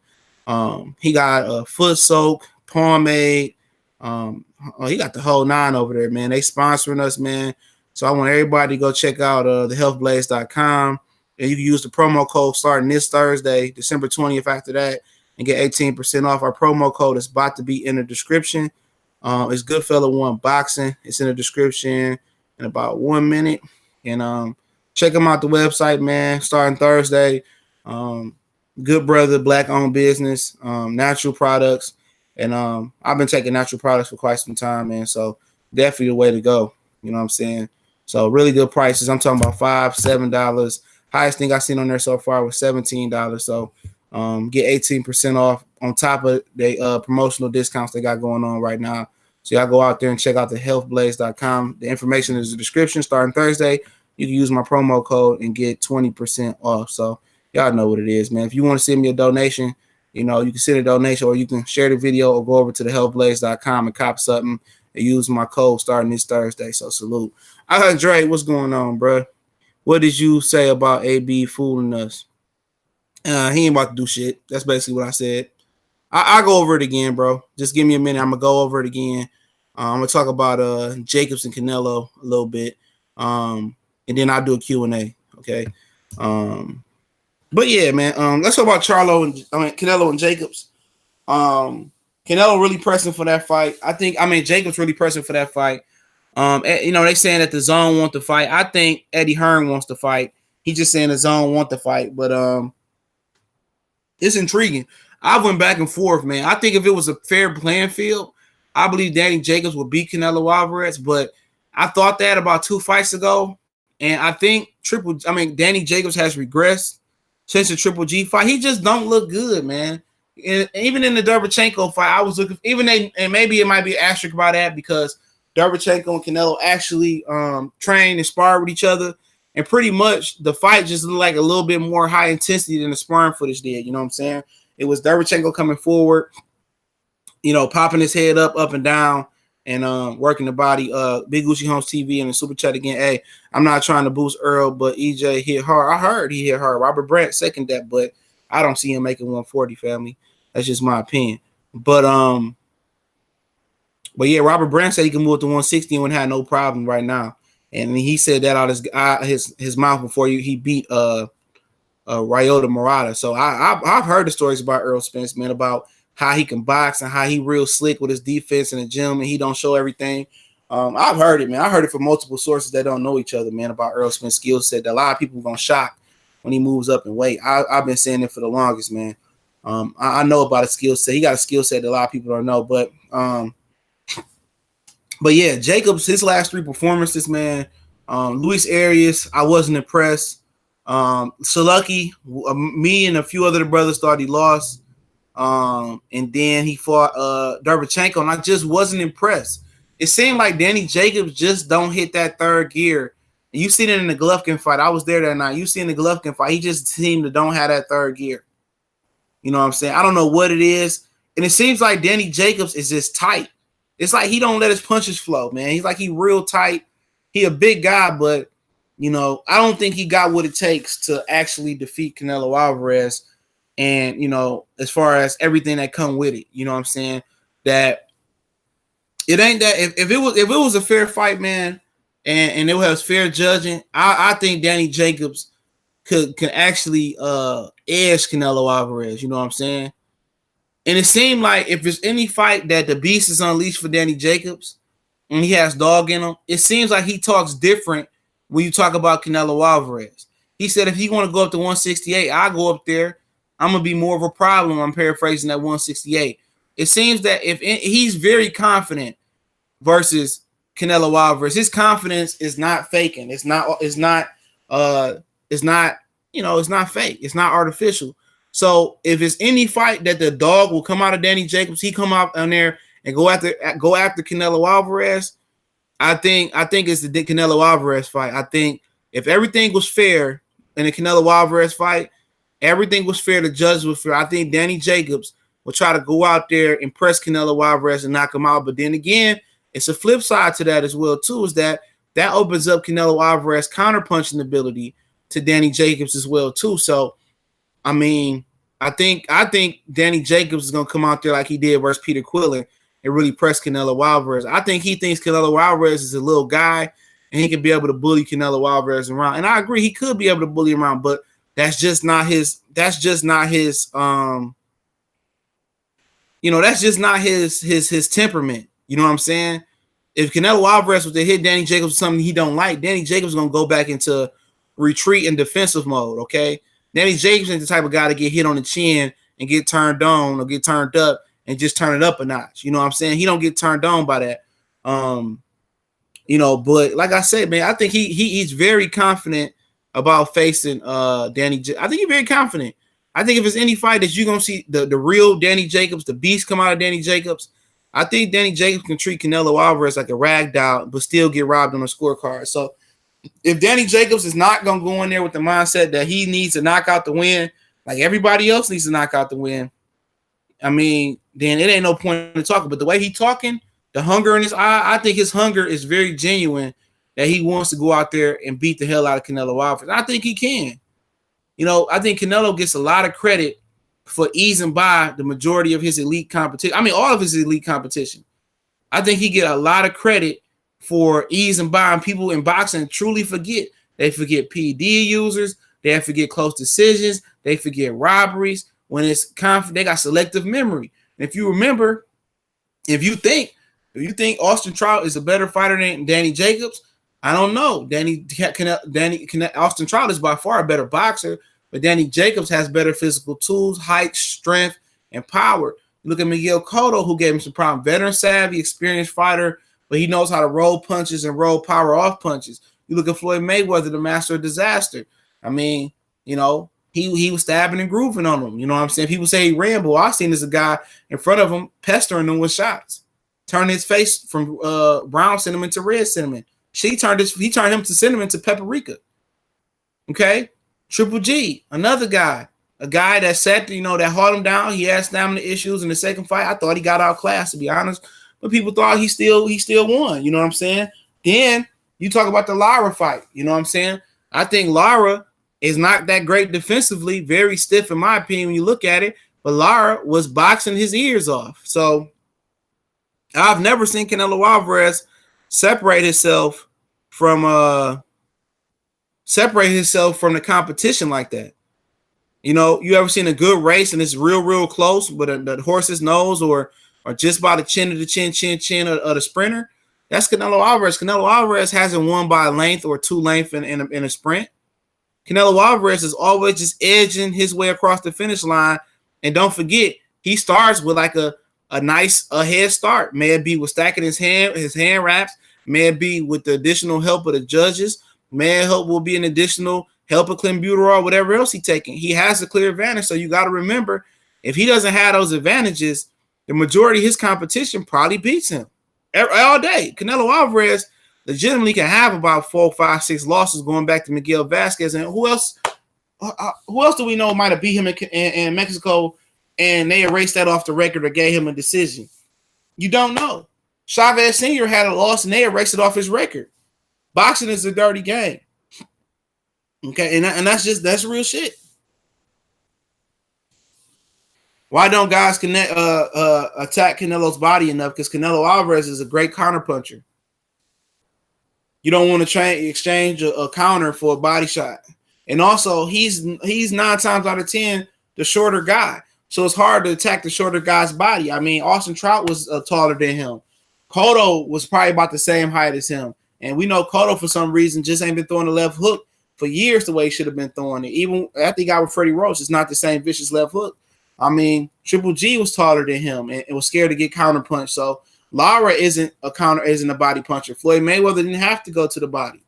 S1: He got foot soak, Pomade. He got the whole nine over there, man. They sponsoring us, man. So I want everybody to go check out thehealthblaze.com. And you can use the promo code starting this Thursday, December 20th after that, and get 18% off. Our promo code is about to be in the description. It's Goodfella One Boxing. It's in the description in about 1 minute. And check them out the website, man. Starting Thursday. Good brother, black-owned business, natural products. And I've been taking natural products for quite some time, man. So definitely the way to go. You know what I'm saying? So really good prices. I'm talking about $5, $7. Highest thing I've seen on there so far was $17. So get 18% off on top of the promotional discounts they got going on right now. So y'all go out there and check out thehealthblaze.com. The information is in the description. Starting Thursday, you can use my promo code and get 20% off. So y'all know what it is, man. If you want to send me a donation, you know, you can send a donation or you can share the video or go over to thehealthblaze.com and cop something and use my code starting this Thursday. So salute. Dre, what's going on, bro? What did you say about AB fooling us? He ain't about to do shit. That's basically what I said. I'll go over it again, bro. Just give me a minute. I'm going to go over it again. I'm going to talk about Jacobs and Canelo a little bit. And then I'll do a Q&A, okay? But yeah, man, let's talk about Canelo and Jacobs. Canelo really pressing for that fight. Jacobs really pressing for that fight. You know, they saying that the DAZN want the fight. I think Eddie Hearn wants to fight. He just saying the DAZN want the fight, but it's intriguing. I went back and forth, man. I think if it was a fair playing field, I believe Danny Jacobs would beat Canelo Alvarez, but I thought that about 2 fights ago, and I think Danny Jacobs has regressed since the Triple G fight. He just don't look good, man. And even in the Derevchenko fight, I was looking, and maybe it might be an asterisk about that because Derevchenko and Canelo actually trained and sparred with each other, and pretty much the fight just looked like a little bit more high intensity than the sparring footage did. You know what I'm saying? It was Derevchenko coming forward, you know, popping his head up and down, and working the body. Big Gucci Homes TV and the super chat again. Hey, I'm not trying to boost Earl, but EJ hit hard. I heard he hit hard. Robert Brandt second that, but I don't see him making 140, family. That's just my opinion. But yeah, Robert Brandt said he can move to 160 and would have no problem right now. And he said that out his mouth before he beat Ryota Murata. So I've heard the stories about Earl Spence, man, about how he can box and how he real slick with his defense in the gym and he don't show everything. I've heard it, man. I heard it from multiple sources that don't know each other, man, about Earl Spence's skill set that a lot of people are going to shock when he moves up in weight. I've been saying it for the longest, man. I know about his skill set. He got a skill set that a lot of people don't know. But yeah, Jacobs, his last 3 performances, man. Luis Arias, I wasn't impressed. Saluki, me and a few other brothers thought he lost. And then he fought Derevchenko, and I just wasn't impressed. It seemed like Danny Jacobs just don't hit that third gear. And you seen it in the Golovkin fight. I was there that night. You seen the Golovkin fight. He just seemed to don't have that third gear. You know what I'm saying? I don't know what it is. And it seems like Danny Jacobs is just tight. It's like he don't let his punches flow, man. He's like he real tight. He a big guy, but, you know, I don't think he got what it takes to actually defeat Canelo Alvarez. And, you know, as far as everything that come with it, you know what I'm saying? That it ain't that if it was a fair fight, man, and it was fair judging, I think Danny Jacobs can actually edge Canelo Alvarez, you know what I'm saying? And it seemed like if there's any fight that the beast is unleashed for Danny Jacobs and he has dog in him, it seems like he talks different when you talk about Canelo Alvarez. He said if he want to go up to 168, I'll go up there. I'm going to be more of a problem. I'm paraphrasing that 168. It seems that if he's very confident versus Canelo Alvarez, his confidence is not faking. It's not fake. It's not artificial. So if it's any fight that the dog will come out of Danny Jacobs, he come out on there and go after Canelo Alvarez. I think it's the Canelo Alvarez fight. I think if everything was fair in the Canelo Alvarez fight, everything was fair, the judges was fair, I think Danny Jacobs will try to go out there, impress Canelo Alvarez, and knock him out. But then again, it's a flip side to that as well, too, is that opens up Canelo Alvarez counterpunching ability to Danny Jacobs as well, too. So, I mean, I think Danny Jacobs is gonna come out there like he did versus Peter Quillin and really press Canelo Alvarez. I think he thinks Canelo Alvarez is a little guy and he can be able to bully Canelo Alvarez around. And I agree, he could be able to bully him around, but that's just not his. That's just not his. That's just not his temperament. You know what I'm saying? If Canelo Alvarez was to hit Danny Jacobs with something he don't like, Danny Jacobs is gonna go back into retreat and defensive mode. Okay, Danny Jacobs is the type of guy to get hit on the chin and get turned on or get turned up and just turn it up a notch. You know what I'm saying? He don't get turned on by that. But like I said, man, I think he's very confident about facing Danny. I think he's very confident. I think if it's any fight that you're gonna see the real Danny Jacobs, the beast come out of Danny Jacobs, I think Danny Jacobs can treat Canelo Alvarez like a rag doll, but still get robbed on the scorecard. So if Danny Jacobs is not gonna go in there with the mindset that he needs to knock out the win, like everybody else needs to knock out the win, I mean, then it ain't no point in talking. But the way he talking, the hunger in his eye, I think his hunger is very genuine that he wants to go out there and beat the hell out of Canelo Alvarez. I think he can. I think Canelo gets a lot of credit for easing by the majority of his elite competition. I mean, all of his elite competition. I think he get a lot of credit for easing by, and people in boxing truly forget. They forget PED users. They forget close decisions. They forget robberies. When it's confident, they got selective memory. And if you remember, if you think Austin Trout is a better fighter than Danny Jacobs, I don't know. Austin Trout is by far a better boxer, but Danny Jacobs has better physical tools, height, strength, and power. You look at Miguel Cotto, who gave him some problem. Veteran savvy, experienced fighter, but he knows how to roll punches and roll power off punches. You look at Floyd Mayweather, the master of disaster. I mean, he was stabbing and grooving on him. You know what I'm saying? People say he Rambo. I seen as a guy in front of him pestering him with shots, turning his face from brown cinnamon to red cinnamon. He turned him to cinnamon to paprika. Okay, Triple G, another guy, a guy that that hauled him down. He had stamina issues in the second fight. I thought he got outclassed, to be honest, but people thought he still won. You know what I'm saying? Then you talk about the Lara fight. You know what I'm saying? I think Lara is not that great defensively, very stiff in my opinion when you look at it. But Lara was boxing his ears off. So I've never seen Canelo Alvarez separate himself from the competition like that. You ever seen a good race and it's real close, but the horse's nose or just by the chin of the chin of the sprinter? That's Canelo Alvarez. Canelo Alvarez hasn't won by a length or two lengths in a sprint. Canelo Alvarez is always just edging his way across the finish line. And don't forget, he starts with like a nice head start. May it be with stacking his hand wraps, may it be with the additional help of the judges, may it will be an additional help of clenbuterol, whatever else he's taking. He has a clear advantage. So you got to remember, if he doesn't have those advantages, the majority of his competition probably beats him all day. Canelo Alvarez legitimately can have about 4, 5, 6 losses going back to Miguel Vasquez. And who else do we know might have beat him in Mexico and they erased that off the record or gave him a decision? You don't know. Chavez Sr. had a loss and they erased it off his record. Boxing is a dirty game. Okay, and that's real shit. Why don't guys attack Canelo's body enough? Because Canelo Alvarez is a great counterpuncher. You don't want to exchange a counter for a body shot. And also, he's 9 times out of 10 the shorter guy. So it's hard to attack the shorter guy's body. I mean, Austin Trout was taller than him. Cotto was probably about the same height as him. And we know Cotto, for some reason, just ain't been throwing the left hook for years the way he should have been throwing it. Even after he got with Freddie Roach, it's not the same vicious left hook. I mean, Triple G was taller than him and was scared to get counterpunched. So Lara isn't a body puncher. Floyd Mayweather didn't have to go to the body.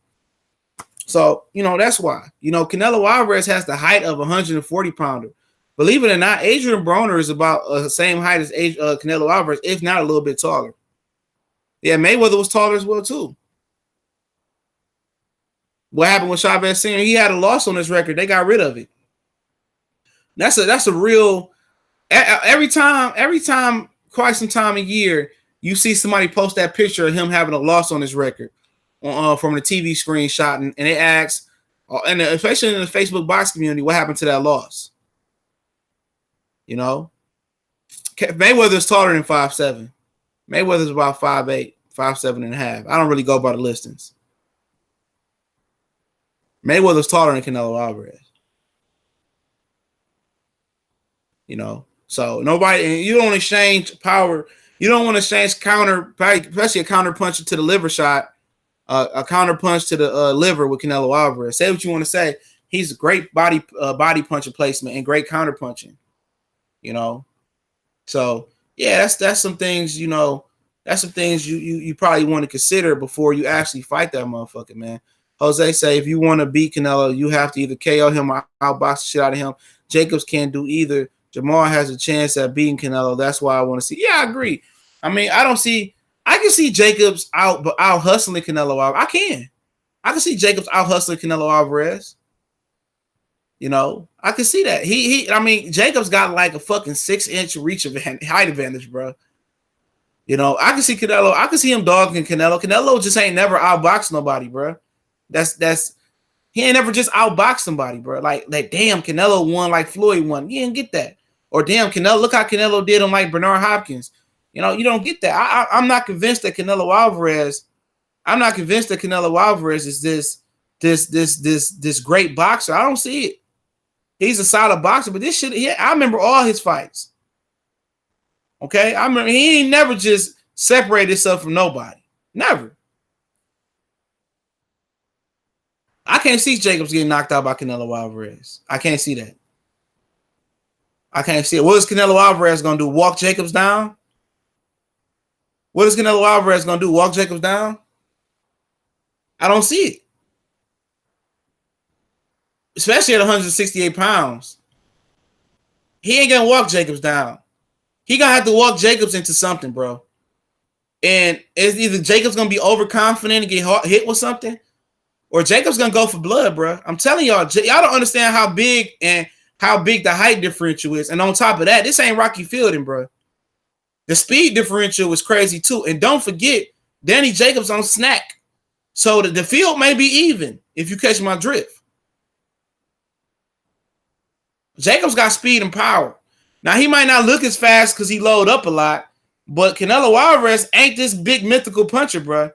S1: So, that's why. Canelo Alvarez has the height of a 140-pounder. Believe it or not, Adrien Broner is about the same height as Canelo Alvarez, if not a little bit taller. Yeah, Mayweather was taller as well, too. What happened with Chavez Sr.? He had a loss on his record. They got rid of it. That's a real. Every time, quite some time a year, you see somebody post that picture of him having a loss on his record from the TV screenshot, and they ask, and especially in the Facebook box community, what happened to that loss? You know, Mayweather's taller than 5'7". Mayweather's about 5'8", 5'7.5". I don't really go by the listings. Mayweather's taller than Canelo Alvarez. You know, so nobody, and you don't exchange power. You don't want to exchange counter, especially a counter punch to the liver shot, a counter punch to the liver with Canelo Alvarez. Say what you want to say. He's a great body puncher placement and great counter punching. You know, so yeah, that's some things. You know, that's some things you probably want to consider before you actually fight that motherfucker, man. Jose say if you want to beat Canelo, you have to either KO him or outbox the shit out of him. Jacobs can't do either. Jamal has a chance at beating Canelo. That's why I want to see. Yeah, I agree. I mean, I can see Jacobs out hustling Canelo Alvarez. I can see Jacobs out hustling Canelo Alvarez. You know, I can see that. I mean, Jacobs got like a fucking 6-inch reach of height advantage, bro. You know, I can see Canelo. I can see him dogging Canelo. Canelo just ain't never outboxed nobody, bro. He ain't never just outboxed somebody, bro. Like damn, Canelo won like Floyd won. You didn't get that. Or damn, Canelo, look how Canelo did him like Bernard Hopkins. You know, you don't get that. I'm not convinced that Canelo Alvarez. I'm not convinced that Canelo Alvarez is this great boxer. I don't see it. He's a solid boxer, but this shit, I remember all his fights. Okay, I remember he ain't never just separated himself from nobody. Never. I can't see Jacobs getting knocked out by Canelo Alvarez. I can't see that. I can't see it. What is Canelo Alvarez going to do? Walk Jacobs down? What is Canelo Alvarez going to do? Walk Jacobs down? I don't see it. Especially at 168 pounds. He ain't going to walk Jacobs down. He going to have to walk Jacobs into something, bro. And it's either Jacobs going to be overconfident and get hit with something, or Jacobs going to go for blood, bro. I'm telling y'all don't understand how big the height differential is. And on top of that, this ain't Rocky Fielding, bro. The speed differential was crazy too. And don't forget, Danny Jacobs on snack. So the field may be even, if you catch my drift. Jacobs got speed and power. Now, he might not look as fast because he load up a lot, but Canelo Alvarez ain't this big mythical puncher, bro.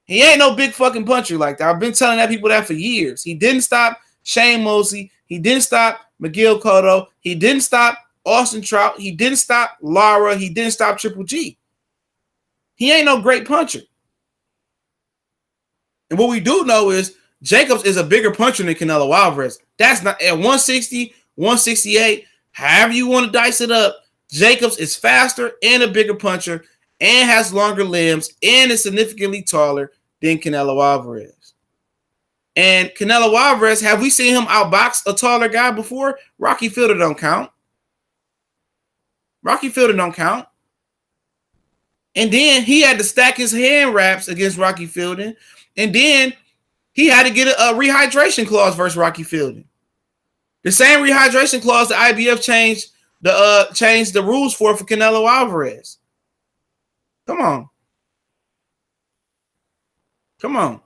S1: He ain't no big fucking puncher like that. I've been telling people that for years. He didn't stop Shane Mosley. He didn't stop McGill Cotto. He didn't stop Austin Trout. He didn't stop Lara. He didn't stop Triple G. He ain't no great puncher. And what we do know is Jacobs is a bigger puncher than Canelo Alvarez. That's not at 160, 168, however you want to dice it up. Jacobs is faster and a bigger puncher and has longer limbs and is significantly taller than Canelo Alvarez. And Canelo Alvarez, have we seen him outbox a taller guy before? Rocky Fielding don't count. Rocky Fielding don't count. And then he had to stack his hand wraps against Rocky Fielding. And then he had to get a rehydration clause versus Rocky Fielding. The same rehydration clause the IBF changed the rules for Canelo Alvarez. Come on. Come on.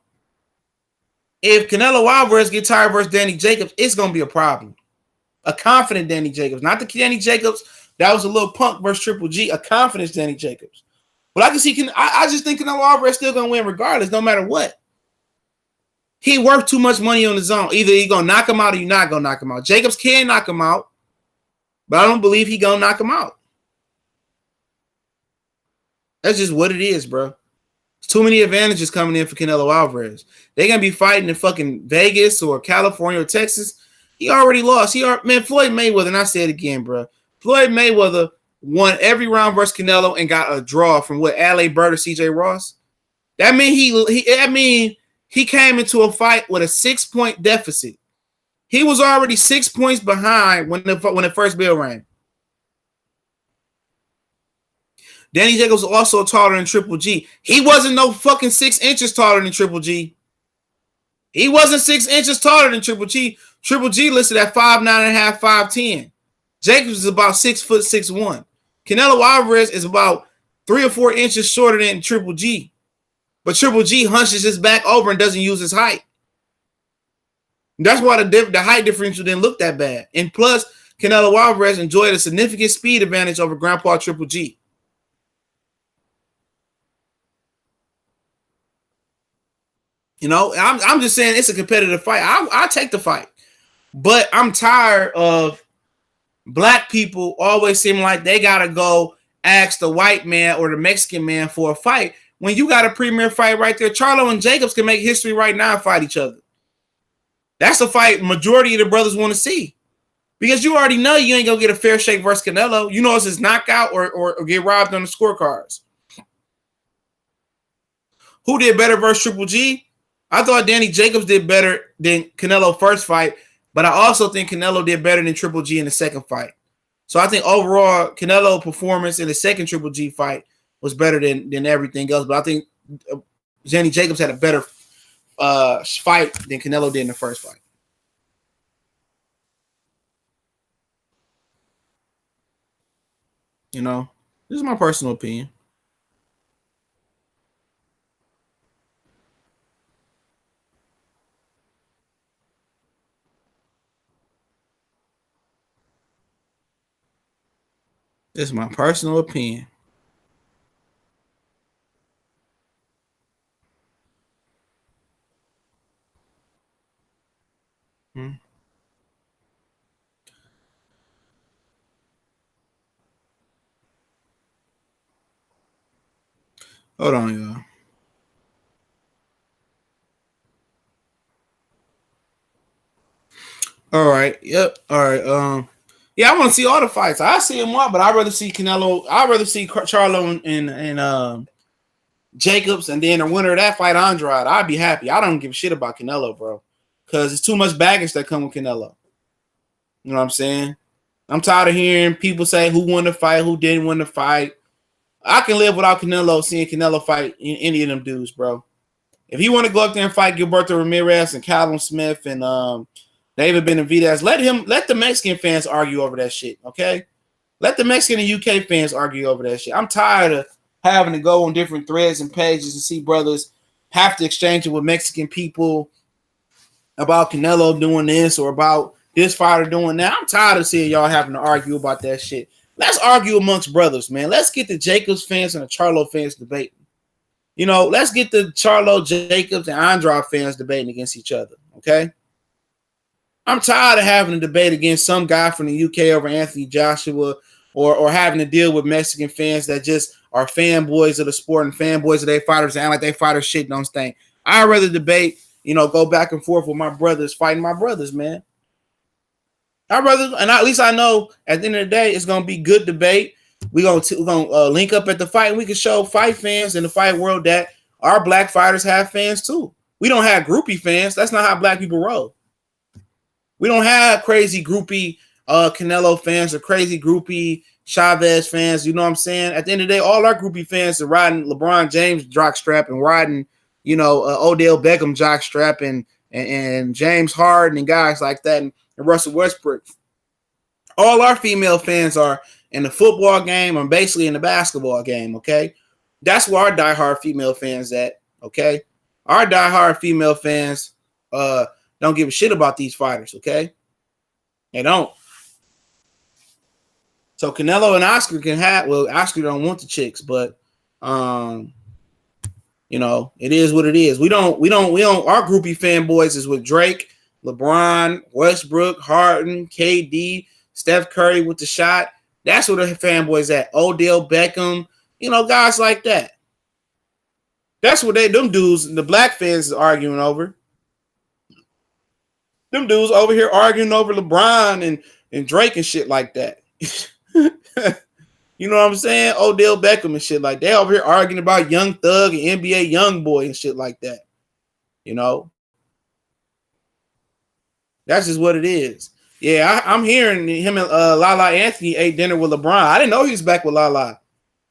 S1: If Canelo Alvarez gets tired versus Danny Jacobs, it's going to be a problem. A confident Danny Jacobs. Not the Danny Jacobs that was a little punk versus Triple G. A confidence Danny Jacobs. But I can see, I just think Canelo Alvarez still going to win regardless, no matter what. He worth too much money on his own. Either he going to knock him out or you're not going to knock him out. Jacobs can knock him out, but I don't believe he going to knock him out. That's just what it is, bro. Too many advantages coming in for Canelo Alvarez. They're going to be fighting in fucking Vegas or California or Texas. He already lost. Man, Floyd Mayweather, and I say it again, bro. Floyd Mayweather won every round versus Canelo and got a draw from what, L.A. Bird or C.J. Ross? That mean he came into a fight with a 6-point deficit. He was already 6 points behind when the first bell rang. Danny Jacobs was also taller than Triple G. He wasn't no fucking 6 inches taller than Triple G. He wasn't 6 inches taller than Triple G. Triple G listed at 5'9.5", 5'10". Jacobs is about 6'6'1". Canelo Alvarez is about 3 or 4 inches shorter than Triple G. But Triple G hunches his back over and doesn't use his height. That's why the height differential didn't look that bad. And plus, Canelo Alvarez enjoyed a significant speed advantage over Grandpa Triple G. You know, I'm just saying it's a competitive fight. I take the fight, but I'm tired of black people always seem like they gotta go ask the white man or the Mexican man for a fight when you got a premier fight right there. Charlo and Jacobs can make history right now and fight each other. That's a fight majority of the brothers want to see. Because you already know you ain't gonna get a fair shake versus Canelo. You know it's his knockout or get robbed on the scorecards. Who did better versus Triple G? I thought Danny Jacobs did better than Canelo first fight, but I also think Canelo did better than Triple G in the second fight. So I think overall Canelo performance in the second Triple G fight was better than everything else. But I think Danny Jacobs had a better fight than Canelo did in the first fight. You know, this is my personal opinion. This is my personal opinion. Hold on, y'all. All right. Yep. All right. Yeah, I want to see all the fights. I see them all, but I'd rather see Canelo. I'd rather see Charlo and Jacobs, and then the winner of that fight, Andrade. I'd be happy. I don't give a shit about Canelo, bro, because it's too much baggage that come with Canelo. You know what I'm saying? I'm tired of hearing people say who won the fight, who didn't win the fight. I can live without Canelo seeing Canelo fight any of them dudes, bro. If he want to go up there and fight Gilberto Ramirez and Callum Smith and David Benavidez, let the Mexican fans argue over that shit, okay? Let the Mexican and UK fans argue over that shit. I'm tired of having to go on different threads and pages and see brothers have to exchange it with Mexican people about Canelo doing this or about this fighter doing that. I'm tired of seeing y'all having to argue about that shit. Let's argue amongst brothers, man. Let's get the Jacobs fans and the Charlo fans debating. You know, let's get the Charlo, Jacobs, and Andrade fans debating against each other, okay? I'm tired of having a debate against some guy from the UK over Anthony Joshua or having to deal with Mexican fans that just are fanboys of the sport and fanboys of their fighters and act like they fighters shit don't stink. I'd rather debate, you know, go back and forth with my brothers, fighting my brothers, man. I'd rather, and at least I know at the end of the day, it's going to be good debate. We're gonna link up at the fight and we can show fight fans in the fight world that our black fighters have fans too. We don't have groupie fans. That's not how black people roll. We don't have crazy groupie Canelo fans or crazy groupie Chavez fans. You know what I'm saying? At the end of the day, all our groupie fans are riding LeBron James jockstrap and riding, you know, Odell Beckham jockstrap and James Harden and guys like that and Russell Westbrook. All our female fans are in the football game or basically in the basketball game, okay? That's where our diehard female fans at, okay? Our diehard female fans don't give a shit about these fighters, okay? They don't. So Canelo and Oscar can have, well, Oscar don't want the chicks, but you know, it is what it is. We don't, our groupie fanboys is with Drake, LeBron, Westbrook, Harden, KD, Steph Curry with the shot. That's where the fanboys at. Odell Beckham, you know, guys like that. That's what them dudes, the black fans is arguing over. Them dudes over here arguing over LeBron and Drake and shit like that. You know what I'm saying? Odell Beckham and shit like that. They over here arguing about Young Thug and NBA Young Boy and shit like that. You know? That's just what it is. Yeah, I'm hearing him and Lala Anthony ate dinner with LeBron. I didn't know he was back with Lala.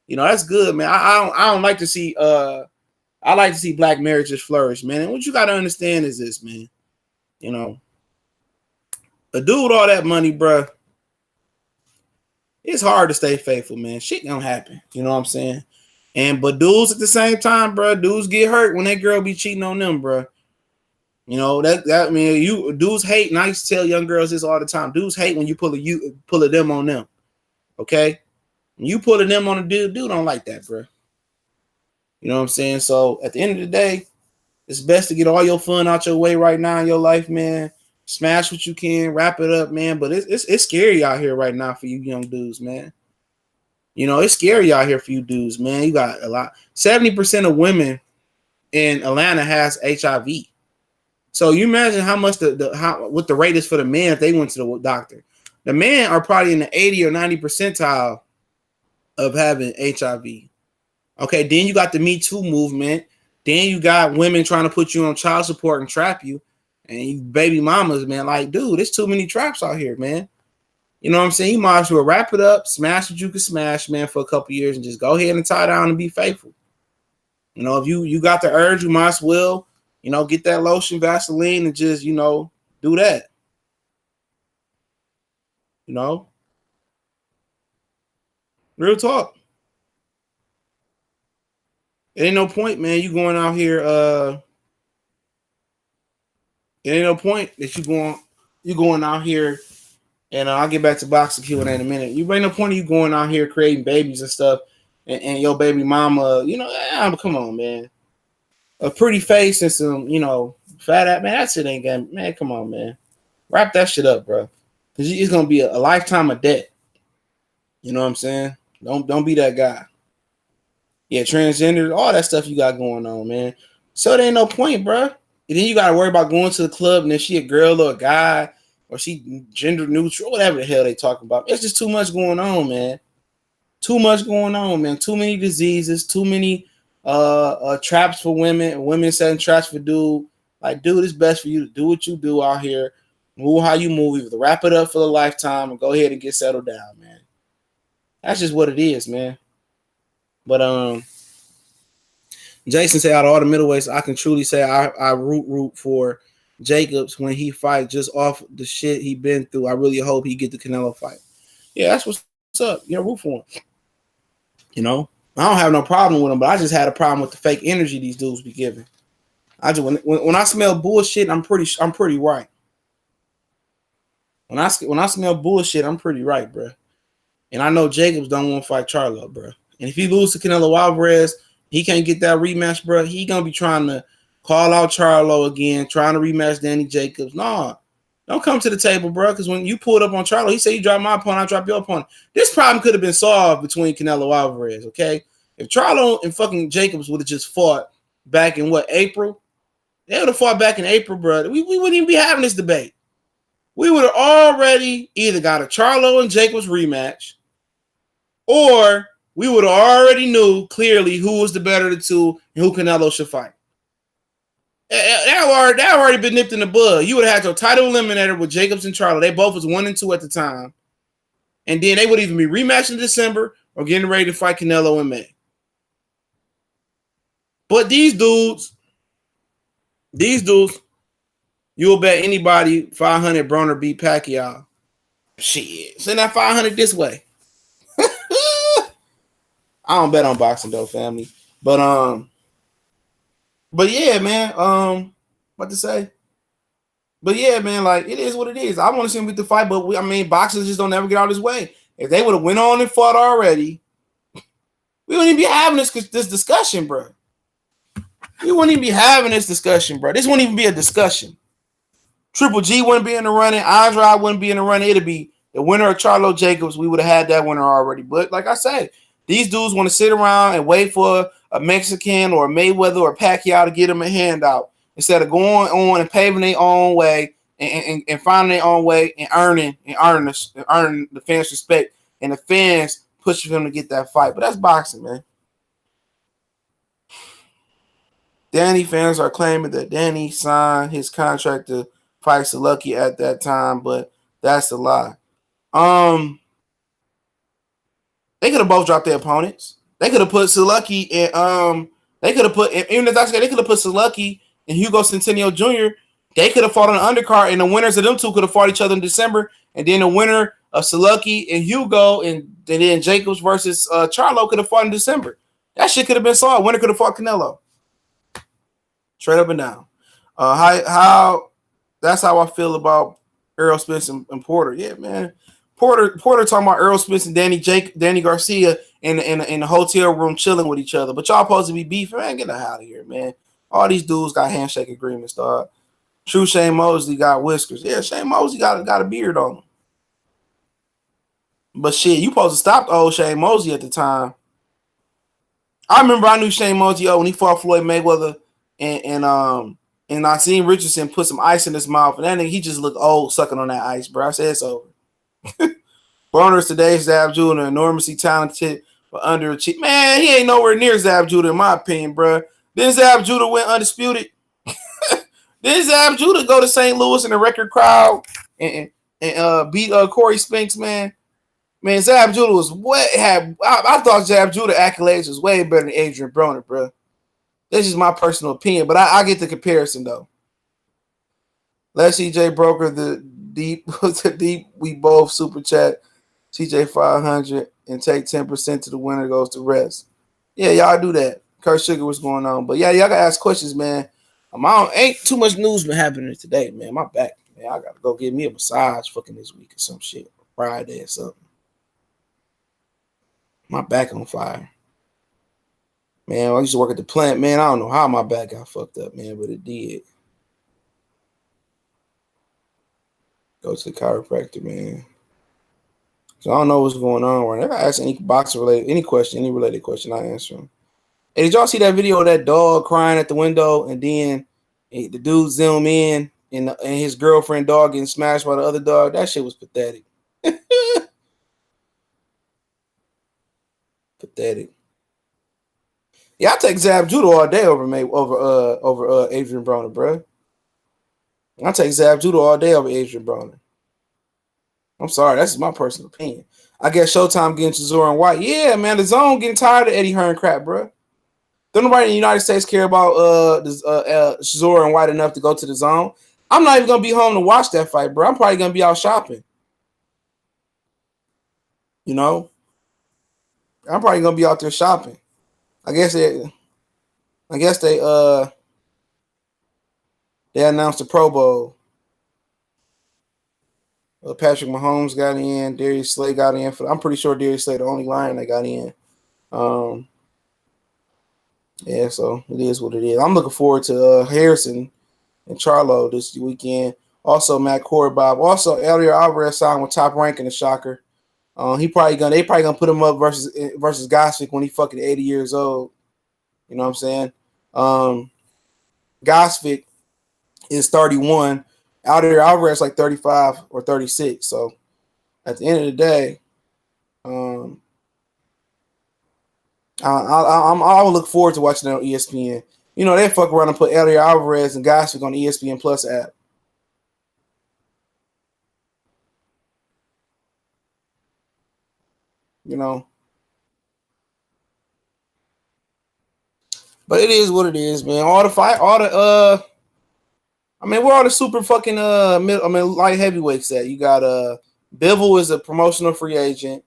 S1: You know, that's good, man. I don't like to see I like to see black marriages flourish, man. And what you gotta understand is this, man. You know, a dude with all that money, bro, it's hard to stay faithful, man. Shit gonna happen. You know what I'm saying? But dudes at the same time, bro, dudes get hurt when that girl be cheating on them, bro. You know, that I mean, you dudes hate, and I used to tell young girls this all the time. Dudes hate when you pull a them on them. Okay? When you pulling them on a dude don't like that, bro. You know what I'm saying? So at the end of the day, it's best to get all your fun out your way right now in your life, man. Smash what you can, wrap it up, man. But it's scary out here right now for you young dudes, man. You know, it's scary out here for you dudes, man. You got a lot. 70% of women in Atlanta has HIV. So you imagine how much what the rate is for the men if they went to the doctor. The men are probably in the 80 or 90 percentile of having HIV. Okay, then you got the Me Too movement. Then you got women trying to put you on child support and trap you. And you baby mamas, man, like, dude, there's too many traps out here, man. You know what I'm saying? You might as well wrap it up, smash what you can smash, man, for a couple years and just go ahead and tie down and be faithful. You know, if you got the urge, you might as well, you know, get that lotion, Vaseline, and just, you know, do that. You know? Real talk. It ain't no point, man. You going out here, it ain't no point that you going out here, and I'll get back to boxing Q&A in a minute. You ain't no point of you going out here creating babies and stuff, and your baby mama, you know, come on, man. A pretty face and some, you know, fat ass, man, that shit ain't gonna, man, come on, man. Wrap that shit up, bro. Because it's gonna be a lifetime of debt. You know what I'm saying? Don't be that guy. Yeah, transgender, all that stuff you got going on, man. So there ain't no point, bro. And then you gotta worry about going to the club and if she a girl or a guy or she gender neutral, whatever the hell they talking about. It's just too much going on, man. Too much going on, man. Too many diseases, too many traps for women setting traps for dude. Like, dude, it's best for you to do what you do out here, move how you move, either wrap it up for the lifetime and go ahead and get settled down, man. That's just what it is, man. But Jason said, out of all the middleweights, I can truly say I root for Jacobs when he fight just off the shit he been through. I really hope he get the Canelo fight. Yeah, that's what's up. You know, root for him. You know, I don't have no problem with him, but I just had a problem with the fake energy these dudes be giving. I just when I smell bullshit, I'm pretty right. When I smell bullshit, I'm pretty right, bro. And I know Jacobs don't want to fight Charlo, bro. And if he loses to Canelo Alvarez, he can't get that rematch, bro. He gonna be trying to call out Charlo again, trying to rematch Danny Jacobs. No, don't come to the table, bro. Because when you pulled up on Charlo, he said you drop my opponent, I drop your opponent. This problem could have been solved between Canelo Alvarez, okay? If Charlo and fucking Jacobs would have just fought back in April? They would have fought back in April, bro. We wouldn't even be having this debate. We would have already either got a Charlo and Jacobs rematch, or we would have already knew clearly who was the better of the two and who Canelo should fight. That already been nipped in the bud. You would have had your title eliminator with Jacobs and Charlo. They both was 1 and 2 at the time. And then they would even be rematching in December or getting ready to fight Canelo in May. But these dudes, you'll bet anybody 500 Broner beat Pacquiao. Shit, send that 500 this way. I don't bet on boxing though, family. But yeah, man. What to say? But yeah, man, like it is what it is. I want to see him beat the fight, but boxers just don't ever get out of his way. If they would have went on and fought already, we wouldn't even be having this discussion, bro. We wouldn't even be having this discussion, bro. This wouldn't even be a discussion. Triple G wouldn't be in the running. Andrade wouldn't be in the running. It'd be the winner of Charlo Jacobs. We would have had that winner already. But like I said, these dudes want to sit around and wait for a Mexican or a Mayweather or Pacquiao to get them a handout instead of going on and paving their own way and finding their own way and earning the fans' respect and the fans pushing them to get that fight. But that's boxing, man. Danny fans are claiming that Danny signed his contract to fight Lucky at that time, but that's a lie. They could have both dropped their opponents. They could have put Lucky and they could have put even if that's they could have put Lucky and Hugo Centennial Jr. They could have fought on the undercard, and the winners of them two could have fought each other in December, and then the winner of Lucky and Hugo and then Jacobs versus Charlo could have fought in December. That shit could have been solved. Winner could have fought Canelo. Straight up and down. How that's how I feel about Errol Spence and Porter. Yeah, man. Porter talking about Errol Spence and Danny Garcia in the hotel room chilling with each other. But y'all supposed to be beefing. Man, get the hell out of here, man. All these dudes got handshake agreements, dog. True Shane Mosley got whiskers. Yeah, Shane Mosley got a beard on him. But shit, you supposed to stop the old Shane Mosley at the time. I remember I knew Shane Mosley when he fought Floyd Mayweather and I seen Richardson put some ice in his mouth, and that nigga, he just looked old sucking on that ice, bro. I said it's over. Broner is today's Zab Judah, enormously talented, but underachieved. Man, he ain't nowhere near Zab Judah, in my opinion, bro. Then Zab Judah went undisputed. Then Zab Judah go to St. Louis in a record crowd and beat Corey Spinks, man. Man, Zab Judah was I thought Zab Judah accolades was way better than Adrien Broner, bro. That's just my personal opinion, but I get the comparison though. Let CJ broker the deep we both super chat CJ 500 and take 10% to the winner goes to rest. Yeah, y'all do that. Kurt Sugar, what's going on? But yeah, y'all gotta ask questions, man. Ain't too much news been happening today, man. My back, man. I gotta go get me a massage fucking this week or some shit. Friday or something. My back on fire. Man, I used to work at the plant, man. I don't know how my back got fucked up, man, but it did. Go to the chiropractor, man. So I don't know what's going on right now. If I ask any boxing related, any related question, I answer them. Hey, did y'all see that video of that dog crying at the window and then the dude zoom in and his girlfriend dog getting smashed by the other dog? That shit was pathetic. Pathetic. Yeah, I take Zab Judah all day over Adrien Broner, bro. I take Zab Judah all day over Adrien Broner. I'm sorry, that's my personal opinion. I guess Showtime getting Chisora and White. Yeah, man, the zone getting tired of Eddie Hearn crap, bro. Don't nobody in the United States care about Chisora and White enough to go to the zone. I'm not even gonna be home to watch that fight, bro. I'm probably gonna be out shopping. You know, I'm probably gonna be out there shopping. I guess they announced the Pro Bowl. Patrick Mahomes got in. Darius Slay got in. I'm pretty sure Darius Slay the only Lion that got in. Yeah, so it is what it is. I'm looking forward to Harrison and Charlo this weekend. Also, Matt Corbob. Also, Elliot Alvarez signed with Top Rank in the shocker. They probably gonna put him up versus Gosvick when he fucking 80 years old. You know what I'm saying? Gosvick is 31. Alvarez like 35 or 36. So at the end of the day, I will look forward to watching that on ESPN. You know, they fuck around and put Elliot Alvarez and Gosvick on the ESPN Plus app. You know. But it is what it is, man. Where all the super fucking light heavyweights at? You got Bivol is a promotional free agent.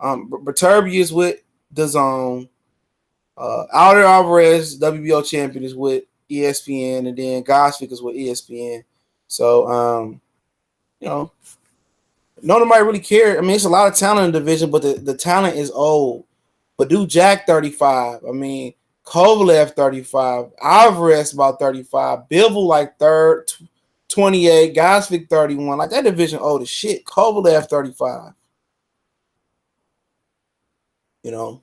S1: Berterbi is with DAZN. Alder Alvarez, WBO champion, is with ESPN, and then Gosvick is with ESPN. So you know, nobody really care. I mean, it's a lot of talent in the division, but the talent is old. But dude, Jack 35. I mean, Kovalev 35. Alvarez about 35. Bivol like 28. Gosvick 31. Like that division old as shit. Kovalev 35. You know,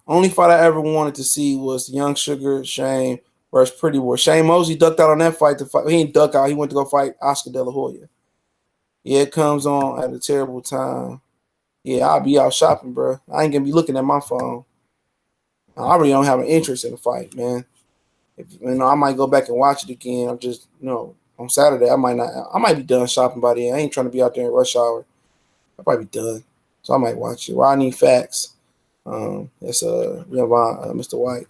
S1: only fight I ever wanted to see was Young Sugar Shane versus Pretty Boy. Shane Mosley ducked out on that fight. He didn't duck out. He went to go fight Oscar De La Hoya. Yeah, it comes on at a terrible time. Yeah, I'll be out shopping, bro. I ain't gonna be looking at my phone. I really don't have an interest in the fight, man. I might go back and watch it again. I'm just, on Saturday, I might be done shopping by then. I ain't trying to be out there in rush hour. I'll probably be done. So I might watch it. Rodney Facts. That's Mr. White.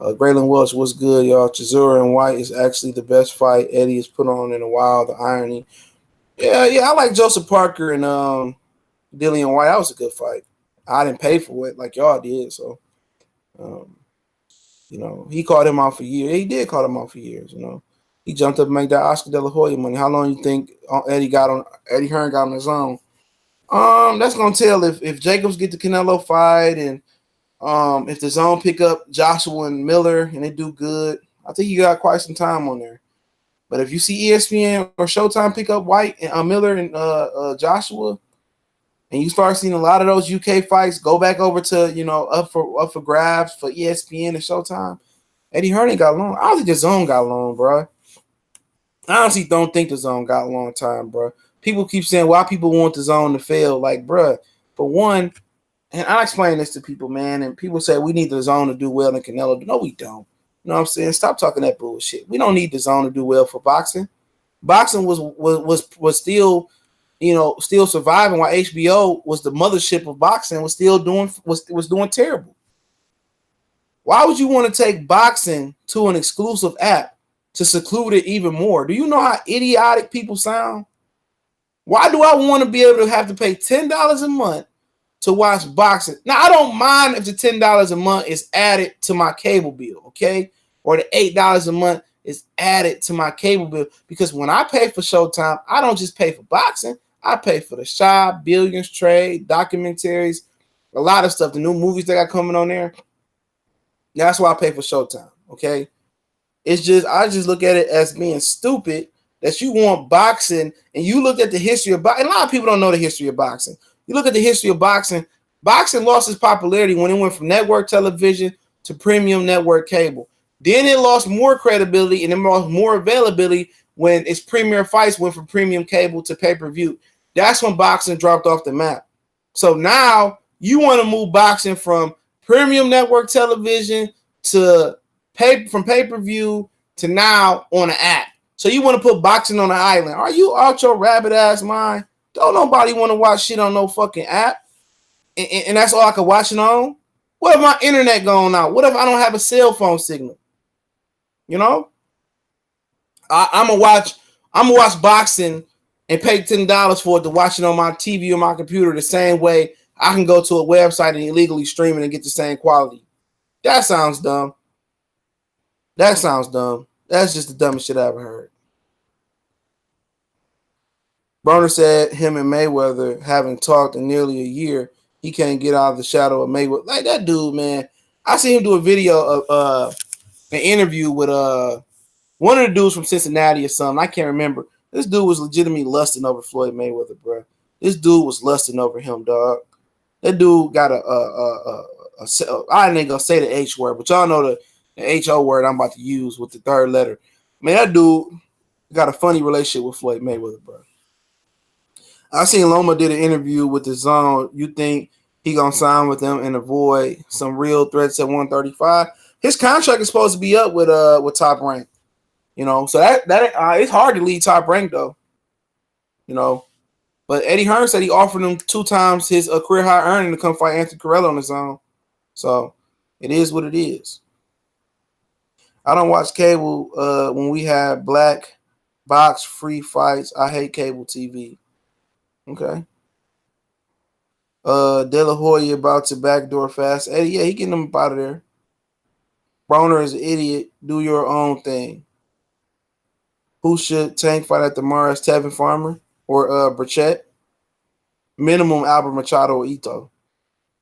S1: Braylon Welch, what's good, y'all? Chisora and White is actually the best fight Eddie has put on in a while. The irony. Yeah, I like Joseph Parker and Dillian White. That was a good fight. I didn't pay for it like y'all did, so he called him out for years. He did call him out for years, He jumped up and made that Oscar De La Hoya money. How long you think Eddie Hearn got on his own? That's gonna tell if Jacobs get the Canelo fight and if the zone pick up Joshua and Miller and they do good. I think you got quite some time on there. But if you see ESPN or Showtime pick up White and Miller and Joshua, and you start seeing a lot of those UK fights go back over to up for grabs for ESPN and Showtime, Eddie Hearn ain't got long. I don't think the zone got long, bro. I honestly don't think the zone got a long time, bro. People keep saying why people want the zone to fail. Like, bro, for one, and I explain this to people, man, and people say we need the zone to do well in Canelo. No, we don't. You know what I'm saying? Stop talking that bullshit. We don't need the zone to do well for boxing. Boxing was still, still surviving while HBO was the mothership of boxing, was still doing terrible. Why would you want to take boxing to an exclusive app to seclude it even more? Do you know how idiotic people sound? Why do I want to be able to have to pay $10 a month to watch boxing? Now, I don't mind if the $10 a month is added to my cable bill, okay? Or the $8 a month is added to my cable bill. Because when I pay for Showtime, I don't just pay for boxing. I pay for the shop, Billions, Trade, documentaries, a lot of stuff, the new movies that got coming on there. That's why I pay for Showtime, okay? I just look at it as being stupid that you want boxing and you look at the history of boxing. A lot of people don't know the history of boxing. You look at the history of boxing. Boxing lost its popularity when it went from network television to premium network cable. Then it lost more credibility and it lost more availability when its premier fights went from premium cable to pay-per-view. That's when boxing dropped off the map. So now you want to move boxing from premium network television to pay-per-view to now on an app. So you want to put boxing on an island. Are you out your rabbit ass mind? Don't nobody want to watch shit on no fucking app. And that's all I can watch it on? What if my internet going out? What if I don't have a cell phone signal? I'm gonna watch boxing and pay $10 for it to watch it on my TV or my computer the same way I can go to a website and illegally stream it and get the same quality. That sounds dumb. That's just the dumbest shit I ever heard. Broner said him and Mayweather haven't talked in nearly a year. He can't get out of the shadow of Mayweather. Like that dude, man. I seen him do a video of an interview with one of the dudes from Cincinnati or something. I can't remember. This dude was legitimately lusting over Floyd Mayweather, bro. This dude was lusting over him, dog. That dude got I ain't gonna say the H word, but y'all know the H-O word I'm about to use with the third letter. Man, that dude got a funny relationship with Floyd Mayweather, bro. I seen Loma did an interview with the Zone. You think he gonna sign with them and avoid some real threats at 135? His contract is supposed to be up with Top Rank. So that it's hard to lead Top Rank though. But Eddie Hearn said he offered him 2 times his career high earning to come fight Anthony Carello on his own. So it is what it is. I don't watch cable when we have black box free fights. I hate cable TV. Okay. De La Hoya about to backdoor fast. Eddie, yeah, he getting him out of there. Broner is an idiot. Do your own thing. Who should Tank fight at the Mars? Tevin Farmer or Burchett? Minimum Albert Machado or Ito.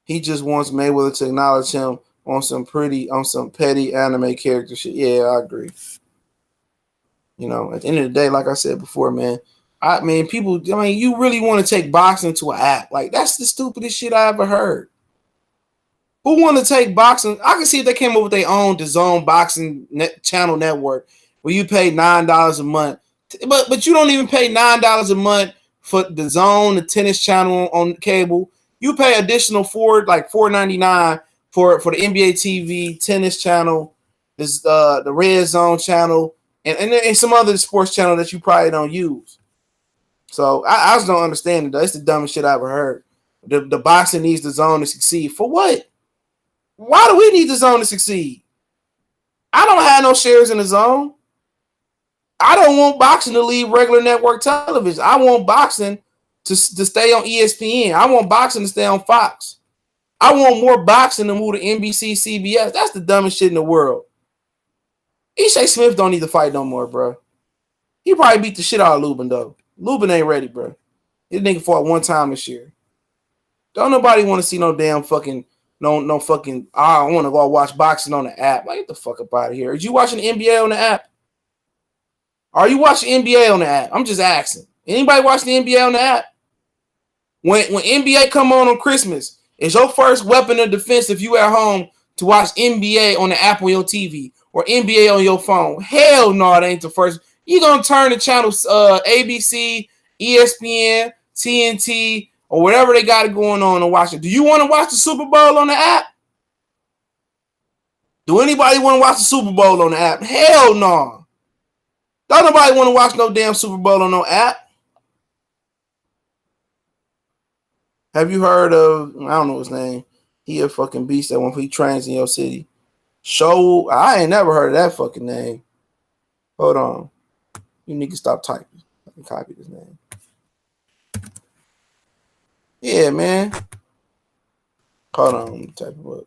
S1: He just wants Mayweather to acknowledge him on some petty anime character shit. Yeah, I agree. At the end of the day, like I said before, man, you really want to take boxing to an app. Like, that's the stupidest shit I ever heard. Who want to take boxing? I can see if they came up with their own DAZN boxing channel network where you pay $9 a month. But you don't even pay $9 a month for DAZN, the tennis channel on cable. You pay additional $4.99 for the NBA TV, tennis channel, the Red Zone channel, and some other sports channel that you probably don't use. So I just don't understand it, though. It's the dumbest shit I ever heard. The boxing needs the zone to succeed. For what? Why do we need the zone to succeed? I don't have no shares in the zone. I don't want boxing to leave regular network television. I want boxing to stay on ESPN. I want boxing to stay on Fox. I want more boxing to move to NBC, CBS. That's the dumbest shit in the world. Ishai Smith don't need to fight no more, bro. He probably beat the shit out of Lubin, though. Lubin ain't ready, bro. This nigga fought one time this year. Don't nobody want to see no damn fucking, no fucking, I want to go watch boxing on the app. Like, get the fuck up out of here. Are you watching the NBA on the app? Are you watching NBA on the app? I'm just asking. Anybody watching the NBA on the app? When NBA come on Christmas, it's your first weapon of defense if you at home to watch NBA on the app on your TV or NBA on your phone. Hell no, it ain't the first. You gonna turn the channels ABC, ESPN, TNT, or whatever they got going on and watch it. Do you want to watch the Super Bowl on the app? Do anybody want to watch the Super Bowl on the app? Hell no. Don't nobody want to watch no damn Super Bowl on no app. Have you heard of, I don't know his name. He a fucking beast that he trains in your city. I ain't never heard of that fucking name. Hold on. You need to stop typing. I can copy this name. Yeah, man. Hold on. Let me type it up.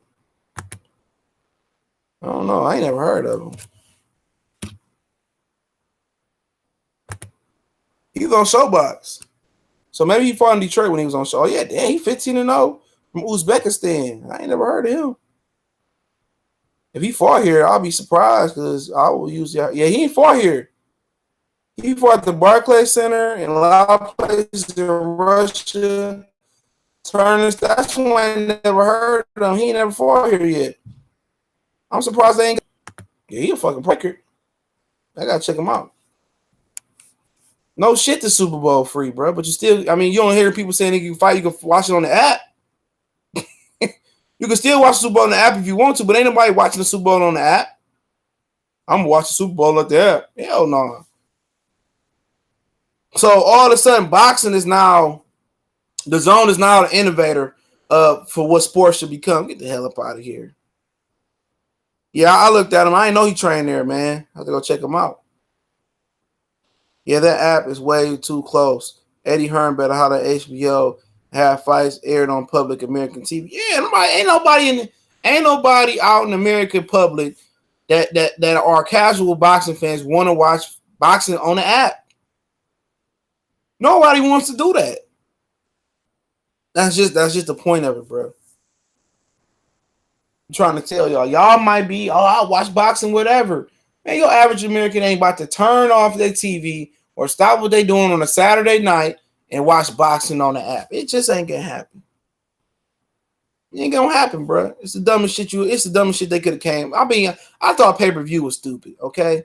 S1: I don't know. I ain't never heard of him. He was on Showbox. So maybe he fought in Detroit when he was on show. Oh, yeah, damn, he 15-0 from Uzbekistan. I ain't never heard of him. If he fought here, I'll be surprised because I will use that. Yeah, he ain't fought here. He fought at the Barclays Center and a lot of places in Russia. Turners, that's one I ain't never heard of him. He ain't never fought here yet. I'm surprised they ain't. Yeah, he a fucking record. I gotta check him out. No shit, the Super Bowl free, bro. But you still, I mean, you don't hear people saying you can fight, you can watch it on the app. You can still watch the Super Bowl on the app if you want to, but ain't nobody watching the Super Bowl on the app. I'm gonna watch the Super Bowl at the app. Hell no. So all of a sudden, boxing is now, DAZN is now the innovator for what sports should become. Get the hell up out of here. Yeah, I looked at him. I didn't know he trained there, man. I have to go check him out. Yeah, that app is way too close. Eddie Hearn better holler at HBO, have fights aired on public American TV. Yeah, ain't nobody out in the American public that are casual boxing fans want to watch boxing on the app. Nobody wants to do that. That's just the point of it, bro. I'm trying to tell y'all might be, I'll watch boxing, whatever. Man, your average American ain't about to turn off their TV or stop what they doing on a Saturday night and watch boxing on the app. It just ain't gonna happen. It ain't gonna happen, bro. It's the dumbest shit they could have came. I mean, I thought pay-per-view was stupid, okay?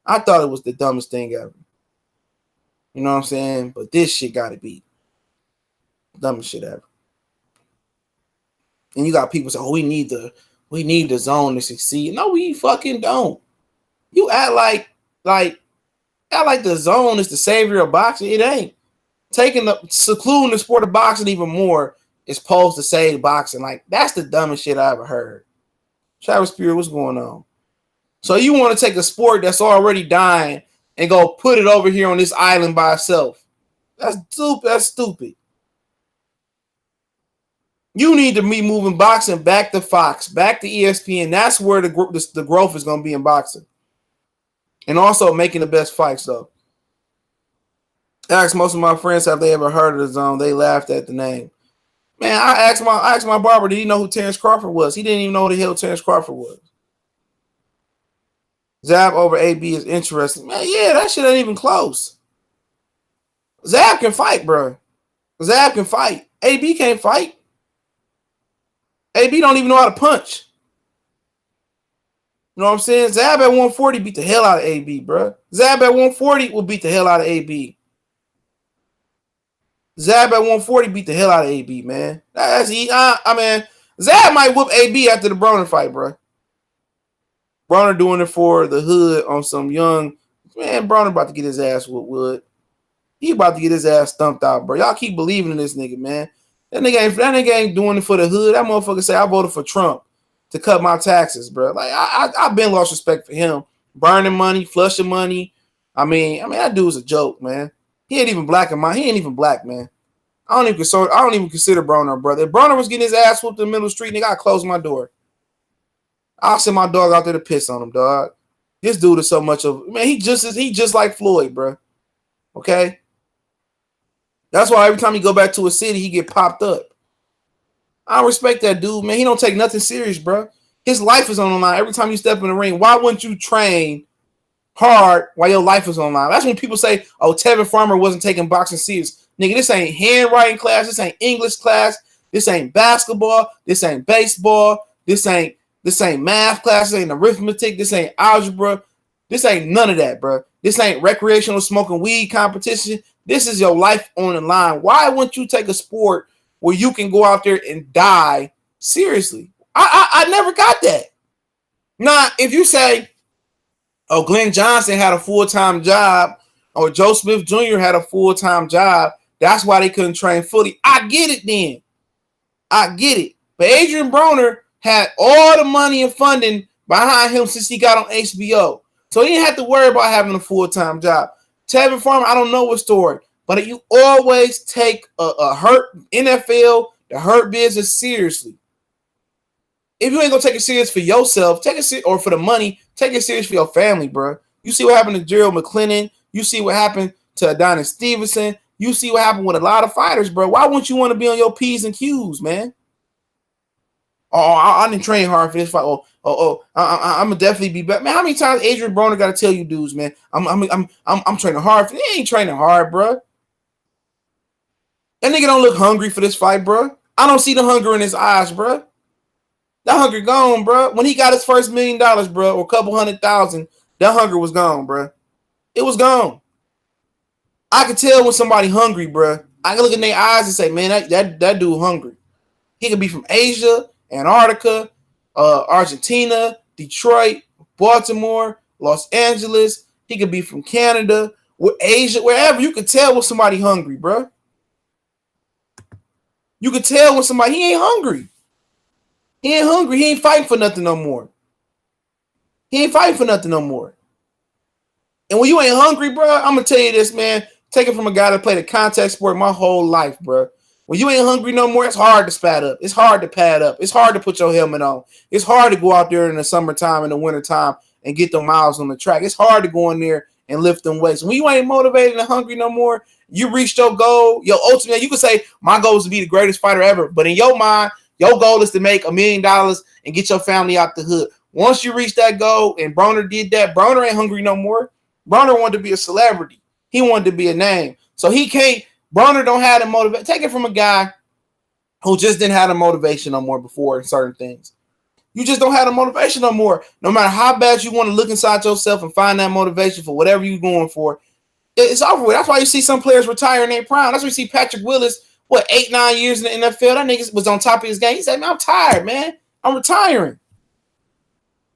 S1: I thought it was the dumbest thing ever. You know what I'm saying? But this shit gotta be dumbest shit ever. And you got people say, oh, we need the DAZN to succeed. No, we fucking don't. You act like the zone is the savior of boxing. It ain't. Secluding the sport of boxing even more is supposed to save boxing. Like, that's the dumbest shit I ever heard. Travis Spear, what's going on? So you want to take a sport that's already dying and go put it over here on this island by itself? That's stupid. That's stupid. You need to be moving boxing back to Fox, back to ESPN. That's where the growth is going to be in boxing. And also making the best fights, though. I asked most of my friends have they ever heard of the DAZN. They laughed at the name. Man, I asked my barber, did he know who Terrence Crawford was? He didn't even know who the hell Terrence Crawford was. Zab over AB is interesting. Man, yeah, that shit ain't even close. Zab can fight, bro. Zab can fight. AB can't fight. AB don't even know how to punch. You know what I'm saying? Zab at 140 beat the hell out of AB, bro. Zab at 140 will beat the hell out of AB. Zab at 140 beat the hell out of AB, man. That's easy. I mean, Zab might whoop AB after the Broner fight, bro. Broner doing it for the hood on some young man. Broner about to get his ass whooped. Wood. He about to get his ass stumped out, bro. Y'all keep believing in this nigga, man. That nigga ain't doing it for the hood. That motherfucker say I voted for Trump to cut my taxes, bro. Like I've been lost respect for him. Burning money, flushing money. I mean that dude's a joke, man. He ain't even black in my. He ain't even black, man. I don't even consider Broner, brother. If Broner was getting his ass whooped in the middle of the street, nigga, I'd close my door. I'll send my dog out there to piss on him, dog. This dude is so much of, man, he just like Floyd, bro. Okay? That's why every time he go back to a city, he get popped up. I respect that dude, man. He don't take nothing serious, bro. His life is on the line every time you step in the ring. Why wouldn't you train hard while your life is on the line? That's when people say, oh, Tevin Farmer wasn't taking boxing serious. Nigga, this ain't handwriting class. This ain't English class. This ain't basketball. This ain't baseball. This ain't math class. This ain't arithmetic. This ain't algebra. This ain't none of that, bro. This ain't recreational smoking weed competition. This is your life on the line. Why wouldn't you take a sport where you can go out there and die seriously? I never got that. Now, if you say, oh, Glenn Johnson had a full-time job, or Joe Smith Jr. had a full-time job, that's why they couldn't train fully. I get it then. I get it. But Adrien Broner had all the money and funding behind him since he got on HBO. So he didn't have to worry about having a full-time job. Tevin Farmer, I don't know what story, but you always take a hurt NFL, the hurt business seriously. If you ain't gonna take it serious for yourself, take it serious, or for the money, take it serious for your family, bro. You see what happened to Gerald McClellan. You see what happened to Adonis Stevenson. You see what happened with a lot of fighters, bro. Why wouldn't you want to be on your P's and Q's, man? Oh, I didn't train hard for this fight. I'm gonna definitely be back, man. How many times Adrien Broner got to tell you dudes, man? I'm training hard. He ain't training hard, bro. That nigga don't look hungry for this fight, bro. I don't see the hunger in his eyes, bro. That hunger gone, bro. When he got his first $1 million, bro, or a couple $100,000, that hunger was gone, bro. It was gone. I could tell when somebody hungry, bro. I can look in their eyes and say, man, that dude hungry. He could be from Asia, Antarctica, Argentina, Detroit, Baltimore, Los Angeles. He could be from Canada, Asia, wherever. You could tell when somebody hungry, bro. You could tell when somebody, he ain't hungry. He ain't hungry. He ain't fighting for nothing no more. He ain't fighting for nothing no more. And when you ain't hungry, bro, I'm going to tell you this, man. Take it from a guy that played a contact sport my whole life, bro. When you ain't hungry no more, it's hard to spat up. It's hard to pad up. It's hard to put your helmet on. It's hard to go out there in the summertime, in the wintertime, and get them miles on the track. It's hard to go in there and lift them weights. When you ain't motivated and hungry no more, you reached your goal, your ultimate. You could say, my goal is to be the greatest fighter ever. But in your mind, your goal is to make $1 million and get your family out the hood. Once you reach that goal, and Broner did that, Broner ain't hungry no more. Broner wanted to be a celebrity. He wanted to be a name. So he can't, Broner don't have the motivation. Take it from a guy who just didn't have the motivation no more before in certain things. You just don't have the motivation no more. No matter how bad you want to look inside yourself and find that motivation for whatever you're going for, it's over with. That's why you see some players retire in their prime. That's why you see Patrick Willis, 8-9 years in the NFL. That nigga was on top of his game. He said, man, I'm tired, man. I'm retiring.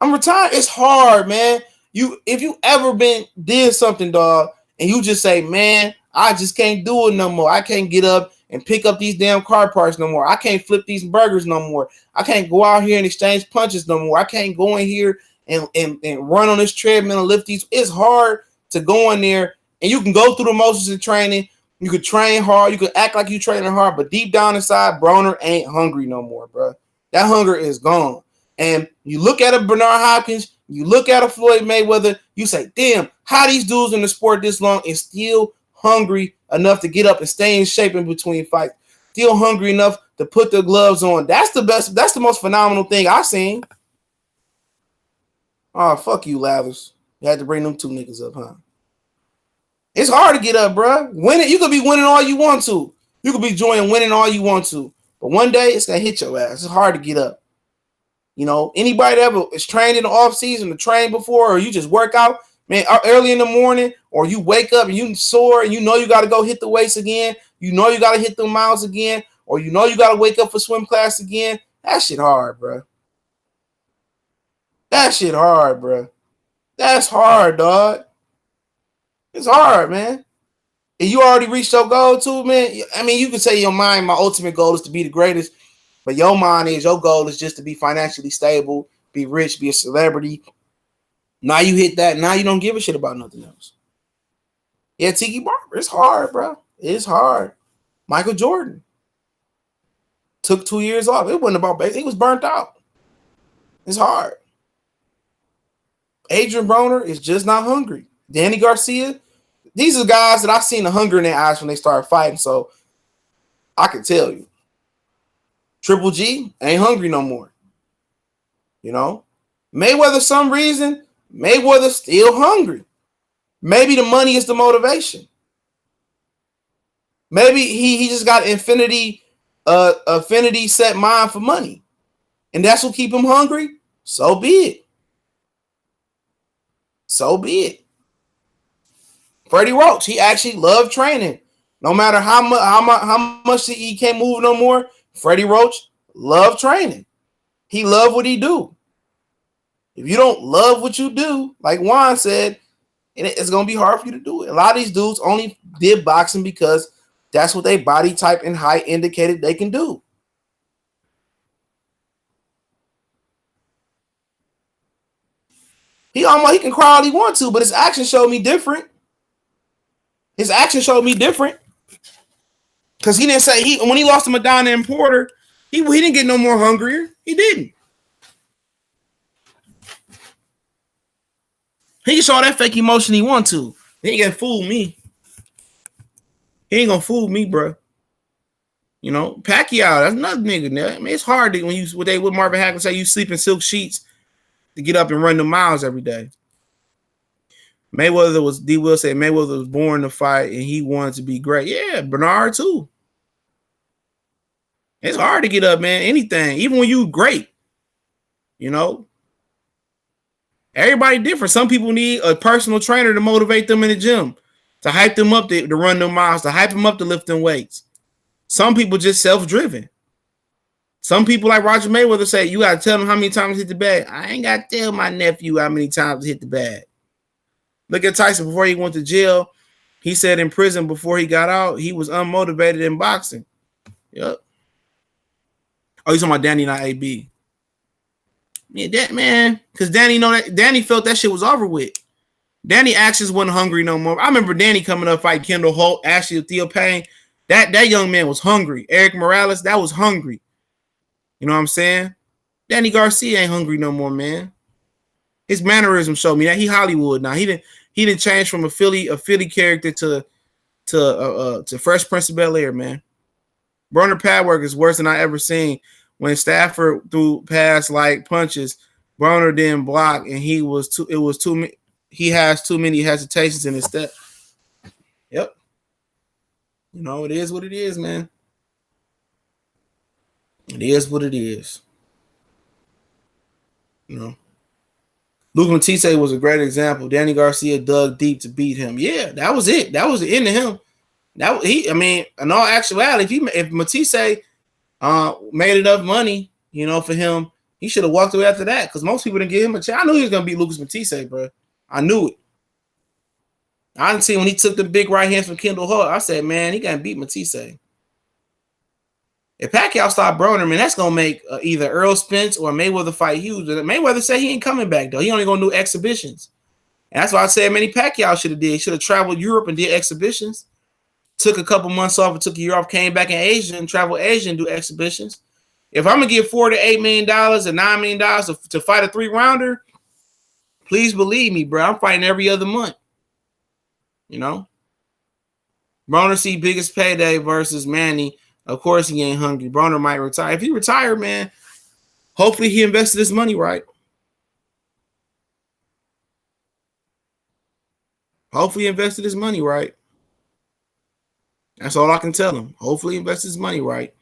S1: It's hard, man. If you ever did something, dog, and you just say, man, I just can't do it no more. I can't get up and pick up these damn car parts no more. I can't flip these burgers no more. I can't go out here and exchange punches no more. I can't go in here and run on this treadmill and lift these. It's hard to go in there, and you can go through the motions of training. You could train hard. You could act like you training hard, but deep down inside, Broner ain't hungry no more, bro. That hunger is gone. And you look at a Bernard Hopkins, you look at a Floyd Mayweather, you say, damn, how these dudes in the sport this long and still hungry enough to get up and stay in shape in between fights, still hungry enough to put the gloves on. That's the best. That's the most phenomenal thing I've seen. Oh, fuck you, Lathers. You had to bring them two niggas up, huh? It's hard to get up, bro. Winning, you could be winning all you want to. You could be enjoying winning all you want to. But one day, it's going to hit your ass. It's hard to get up. You know, anybody that ever is trained in the off season to train before, or you just work out, man, early in the morning, or you wake up and you sore and you know you got to go hit the weights again. You know you got to hit the miles again, or you know you got to wake up for swim class again. That shit hard, bro. That shit hard, bro. That's hard, dog. It's hard, man. And you already reached your goal too, man. I mean, you can say in your mind, my ultimate goal is to be the greatest. But your mind is, your goal is just to be financially stable, be rich, be a celebrity. Now you hit that. Now you don't give a shit about nothing else. Yeah, Tiki Barber. It's hard, bro. It's hard. Michael Jordan took 2 years off. It wasn't about baseball. He was burnt out. It's hard. Adrien Broner is just not hungry. Danny Garcia, these are guys that I've seen the hunger in their eyes when they started fighting. So I can tell you. Triple G ain't hungry no more. You know? Mayweather, some reason, Mayweather's still hungry. Maybe the money is the motivation. Maybe he just got affinity set mind for money. And that's what keep him hungry. So be it. So be it. Freddie Roach, he actually loved training. No matter how much he can't move no more, Freddie Roach loved training. He loved what he do. If you don't love what you do, like Juan said, it's going to be hard for you to do it. A lot of these dudes only did boxing because that's what their body type and height indicated they can do. He can cry all he wants to, but his action showed me different. His action showed me different. Because he didn't say, when he lost to Madonna and Porter, he didn't get no more hungrier. He didn't. He can show all that fake emotion he want to. He ain't gonna fool me. He ain't gonna fool me, bro. You know, Pacquiao, that's another nigga. I mean, it's hard to, what Marvin Hagler say, you sleep in silk sheets to get up and run the miles every day. D. Will said Mayweather was born to fight and he wanted to be great. Yeah, Bernard too. It's hard to get up, man. Anything, even when you great, you know. Everybody different. Some people need a personal trainer to motivate them in the gym, to hype them up to run them miles, to hype them up to lift them weights. Some people just self-driven. Some people like Roger Mayweather say, you got to tell them how many times hit the bag. I ain't got to tell my nephew how many times hit the bag. Look at Tyson before he went to jail. He said in prison before he got out, he was unmotivated in boxing. Yep. Oh, you talking about Danny, not AB. Yeah, that man, because Danny felt that shit was over with. Danny actions wasn't hungry no more. I remember Danny coming up fight Kendall Holt, Ashley Theo Payne. That young man was hungry. Eric Morales, that was hungry. You know what I'm saying? Danny Garcia ain't hungry no more, man. His mannerism showed me that he Hollywood now. He didn't change from a Philly character to Fresh Prince of Bel-Air, man. Broner pad work is worse than I ever seen. When Stafford threw pass like punches, Broner didn't block, and he has too many hesitations in his step. Yep. You know, it is what it is, man. It is what it is. You know. Luke Matisse was a great example. Danny Garcia dug deep to beat him. Yeah, that was it. That was the end of him. In all actuality, if Matisse made enough money, you know, for him, he should have walked away after that, because most people didn't give him a chance. I knew he was going to beat Lucas Matisse, bro. I knew it. I didn't see when he took the big right hands from Kendall Holt. I said, man, he got to beat Matisse. If Pacquiao stopped Broner, man, that's going to make either Earl Spence or Mayweather fight huge. Mayweather said he ain't coming back, though. He only going to do exhibitions. And that's why I said many Pacquiao should have did. He should have traveled Europe and did exhibitions. Took a couple months off and took a year off, came back in Asia and traveled Asia and do exhibitions. If I'm going to give $4 to $8 million and $9 million to fight a 3-rounder, please believe me, bro, I'm fighting every other month. You know? Broner see biggest payday versus Manny. Of course he ain't hungry. Broner might retire. If he retired, man, hopefully he invested his money right. Hopefully he invested his money right. That's all I can tell him. Hopefully he invests his money right.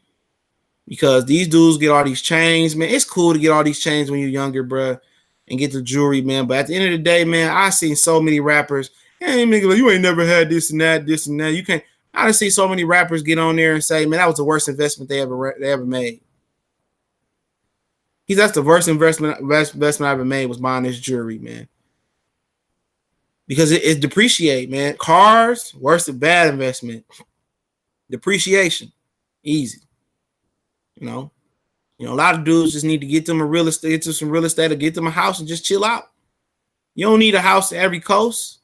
S1: Because these dudes get all these chains, man. It's cool to get all these chains when you're younger, bro, and get the jewelry, man. But at the end of the day, man, I've seen so many rappers. Hey, nigga, you ain't never had this and that, this and that. You can't. I done see so many rappers get on there and say, man, that was the worst investment they ever made. That's the worst investment I ever made was buying this jewelry, man. Because it depreciate, man. Cars, worst of bad investment. Depreciation, easy. You know, a lot of dudes just need to get them some real estate, or get them a house and just chill out. You don't need a house at every coast.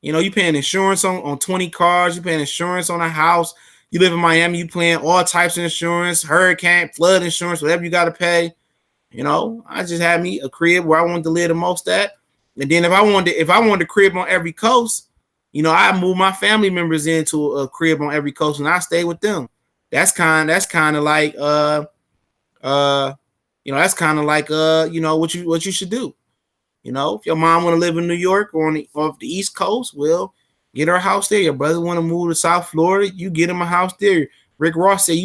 S1: You know, you paying insurance on 20 cars. You paying insurance on a house. You live in Miami, you paying all types of insurance, hurricane, flood insurance, whatever you got to pay. You know, I just had me a crib where I wanted to live the most at. And then if I wanted a crib on every coast, you know, I move my family members into a crib on every coast and I stay with them. That's kind of like you know, that's kind of like you know, what you should do. You know, if your mom want to live in New York or off the East Coast, well, get her a house there. Your brother want to move to South Florida, you get him a house there. Rick Ross said,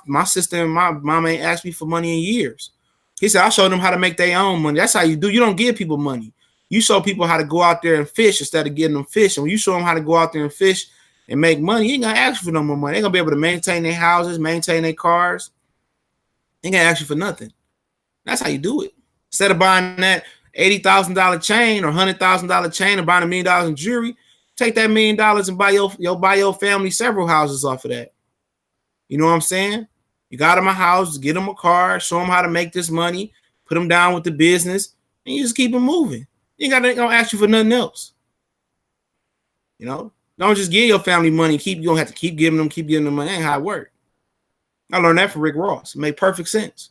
S1: my sister and my mom ain't asked me for money in years. He said, I showed them how to make their own money. That's how you do. You don't give people money. You show people how to go out there and fish instead of getting them fish. And when you show them how to go out there and fish and make money, you ain't gonna ask for no more money. They're gonna be able to maintain their houses, maintain their cars. They ain't gonna ask you for nothing. That's how you do it. Instead of buying that $80,000 chain or $100,000 chain and buying $1 million in jewelry, take that $1 million and buy your family several houses off of that. You know what I'm saying? You got them a house, get them a car, show them how to make this money, put them down with the business, and you just keep them moving. You ain't gonna ask you for nothing else. You know, don't just give your family money. You don't have to keep giving them money. That ain't how it works. I learned that from Rick Ross. It made perfect sense.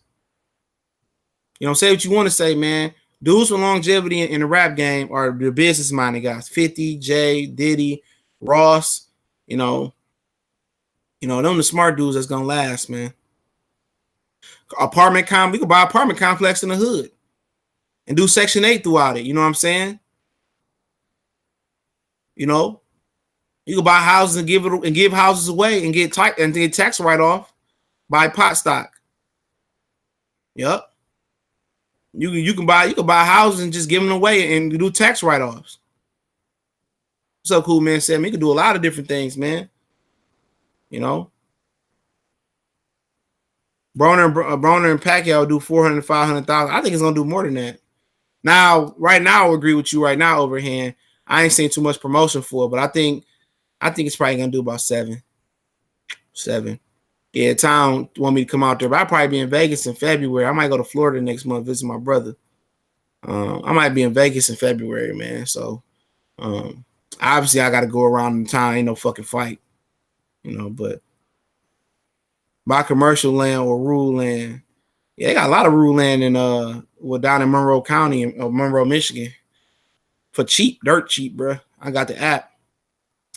S1: You know, say what you want to say, man. Dudes with longevity in the rap game are the business-minded guys. 50, Jay, Diddy, Ross, you know, them the smart dudes that's gonna last, man. We could buy an apartment complex in the hood and do Section 8 throughout it. You know what I'm saying? You know, you can buy houses and give houses away and get tax write-off. Buy pot stock. Yep. You can buy houses and just give them away and do tax write-offs. What's up, Cool Man Sam? You can do a lot of different things, man. You know, Broner and Pacquiao do 400, 500,000. I think it's gonna do more than that. Now, right now, I agree with you. Right now, overhand, I ain't seen too much promotion for it, but I think it's probably gonna do about 7. Yeah, Town want me to come out there, but I'll probably be in Vegas in February. I might go to Florida next month, visit my brother. I might be in Vegas in February, man. So, obviously, I got to go around the town. Ain't no fucking fight, you know. But buy commercial land or rural land. Yeah, they got a lot of rural land in down in Monroe County, Monroe, Michigan, for cheap, dirt cheap, bro. I got the app.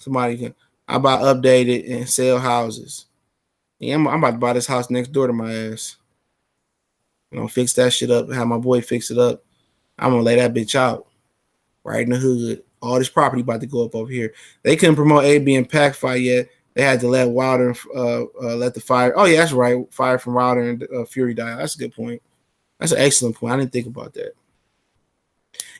S1: I buy updated and sell houses. Yeah, I'm about to buy this house next door to my ass. You know, fix that shit up, have my boy fix it up. I'm gonna lay that bitch out right in the hood. All this property about to go up over here. They couldn't promote AB and Pac fight yet. They had to let Wilder let the fire. Oh yeah, that's right. Fire from Wilder and Fury die. That's a good point. That's an excellent point. I didn't think about that.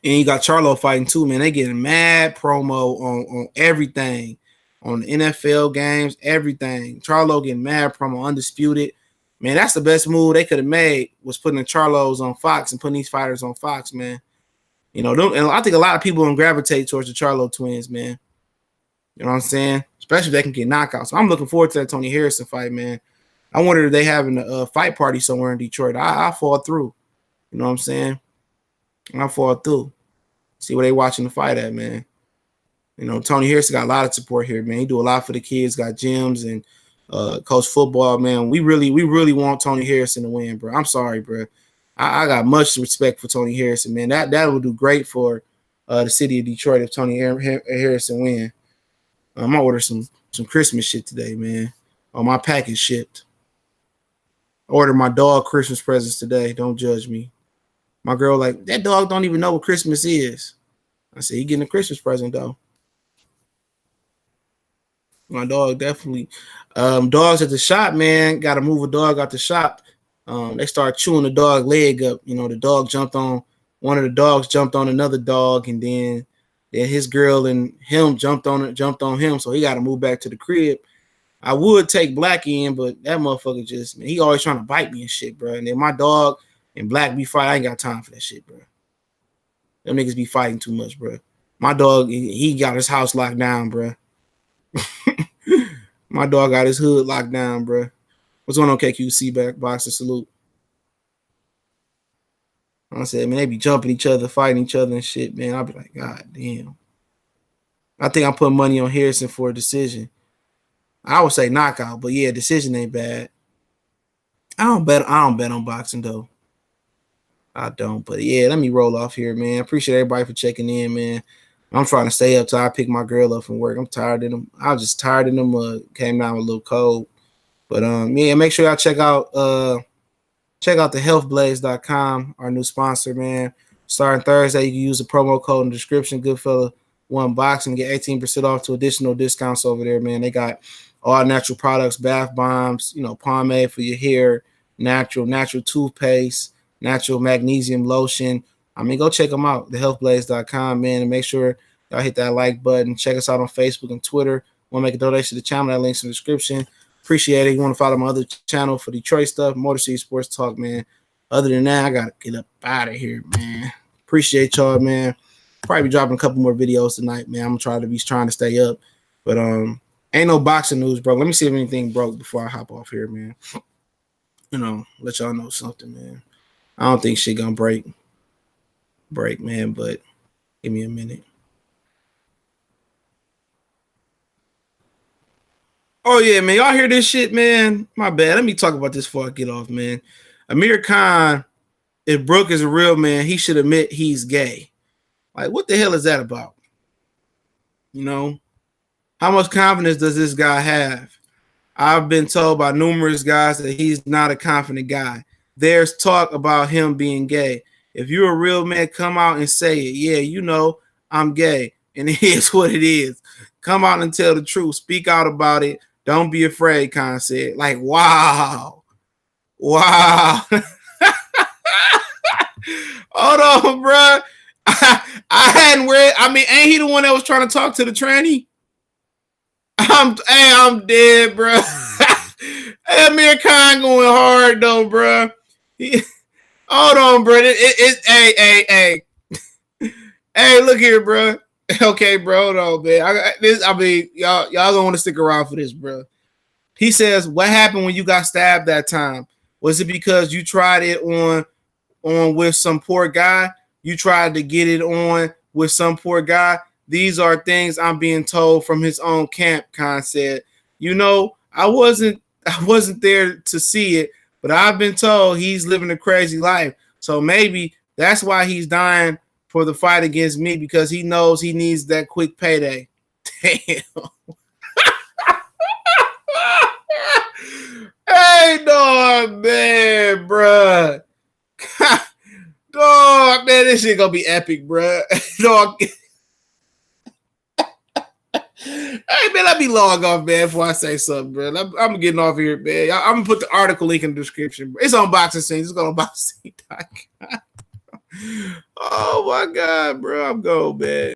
S1: And you got Charlo fighting too, man. They getting mad promo on everything, on the NFL games, everything. Charlo getting mad promo, undisputed. Man, that's the best move they could have made, was putting the Charlos on Fox and putting these fighters on Fox, man. You know, and I think a lot of people don't gravitate towards the Charlo twins, man. You know what I'm saying? Especially if they can get knockouts. So I'm looking forward to that Tony Harrison fight, man. I wonder if they having a fight party somewhere in Detroit. I'll fall through. You know what I'm saying? I'll fall through. See where they watching the fight at, man. You know, Tony Harrison got a lot of support here, man. He do a lot for the kids, got gyms and coach football, man. We really want Tony Harrison to win, bro. I'm sorry, bro. I got much respect for Tony Harrison, man. That would do great for the city of Detroit if Tony Harrison win. I'm gonna order some Christmas shit today, man. My package shipped. Order my dog Christmas presents today. Don't judge me. My girl like, that dog don't even know what Christmas is. I said, he getting a Christmas present though. My dog definitely. Dogs at the shop, man. Got to move a dog out the shop. They start chewing the dog leg up. You know, the dog jumped on one of the dogs, jumped on another dog, and then his girl and him jumped on him. So he got to move back to the crib. I would take Blackie in, but that motherfucker just, man, he always trying to bite me and shit, bro. And then my dog and Black be fighting. I ain't got time for that shit, bro. Them niggas be fighting too much, bro. My dog, he got his house locked down, bro. My dog got his hood locked down, bro. What's going on, KQC back boxer salute? I said, man, they be jumping each other, fighting each other and shit, man. I'll be like, God damn. I think I put money on Harrison for a decision. I would say knockout, but yeah, decision ain't bad. I don't bet on boxing though. I don't. But yeah, let me roll off here, man. Appreciate everybody for checking in, man. I'm trying to stay up till I pick my girl up from work. I'm tired of them. I was just tired of them. Came down with a little cold. But yeah, make sure y'all check out the healthblaze.com, our new sponsor, man. Starting Thursday, you can use the promo code in the description, Goodfella1Box, and get 18% off to additional discounts over there, man. They got all natural products, bath bombs, pomade for your hair, natural toothpaste, natural magnesium lotion. I mean, go check them out, thehealthblaze.com, man, and make sure y'all hit that like button. Check us out on Facebook and Twitter. Want to make a donation to the channel? That link's in the description. Appreciate it. You want to follow my other channel for Detroit stuff, Motor City Sports Talk, man. Other than that, I gotta get up out of here, man. Appreciate y'all, man. Probably be dropping a couple more videos tonight, man. I'm trying to stay up, but ain't no boxing news, bro. Let me see if anything broke before I hop off here, man. Let y'all know something, man. I don't think shit gonna break, man. But give me a minute. Oh, yeah, man. Y'all hear this shit, man? My bad. Let me talk about this before I get off, man. Amir Khan, if Brooke is a real man, he should admit he's gay. Like, what the hell is that about? How much confidence does this guy have? I've been told by numerous guys that he's not a confident guy. There's talk about him being gay. If you're a real man, come out and say it. Yeah, I'm gay. And it is what it is. Come out and tell the truth. Speak out about it. Don't be afraid, Khan said. Like, wow. Hold on, bro. I hadn't read. I mean, ain't he the one that was trying to talk to the tranny? I'm dead, bro. Amir Khan going hard though, bro. Hold on, bro. Hey. Hey, look here, bro. Okay, bro. Hold on, man. Y'all gonna want to stick around for this, bro. He says, "What happened when you got stabbed that time? Was it because you tried it on with some poor guy? You tried to get it on with some poor guy? These are things I'm being told from his own camp," Khan said. I wasn't there to see it, but I've been told he's living a crazy life. So maybe that's why he's dying for the fight against me, because he knows he needs that quick payday. Damn. Hey, dog, man, bruh. Dog, man, this shit gonna be epic, bruh. Dog. Hey, man, let me log off, man, before I say something, bro. I'm getting off here, man. I'm going to put the article link in the description. Bro. It's on Boxing Scenes. It's on boxing.com. Oh, my God, bro. I'm going, man.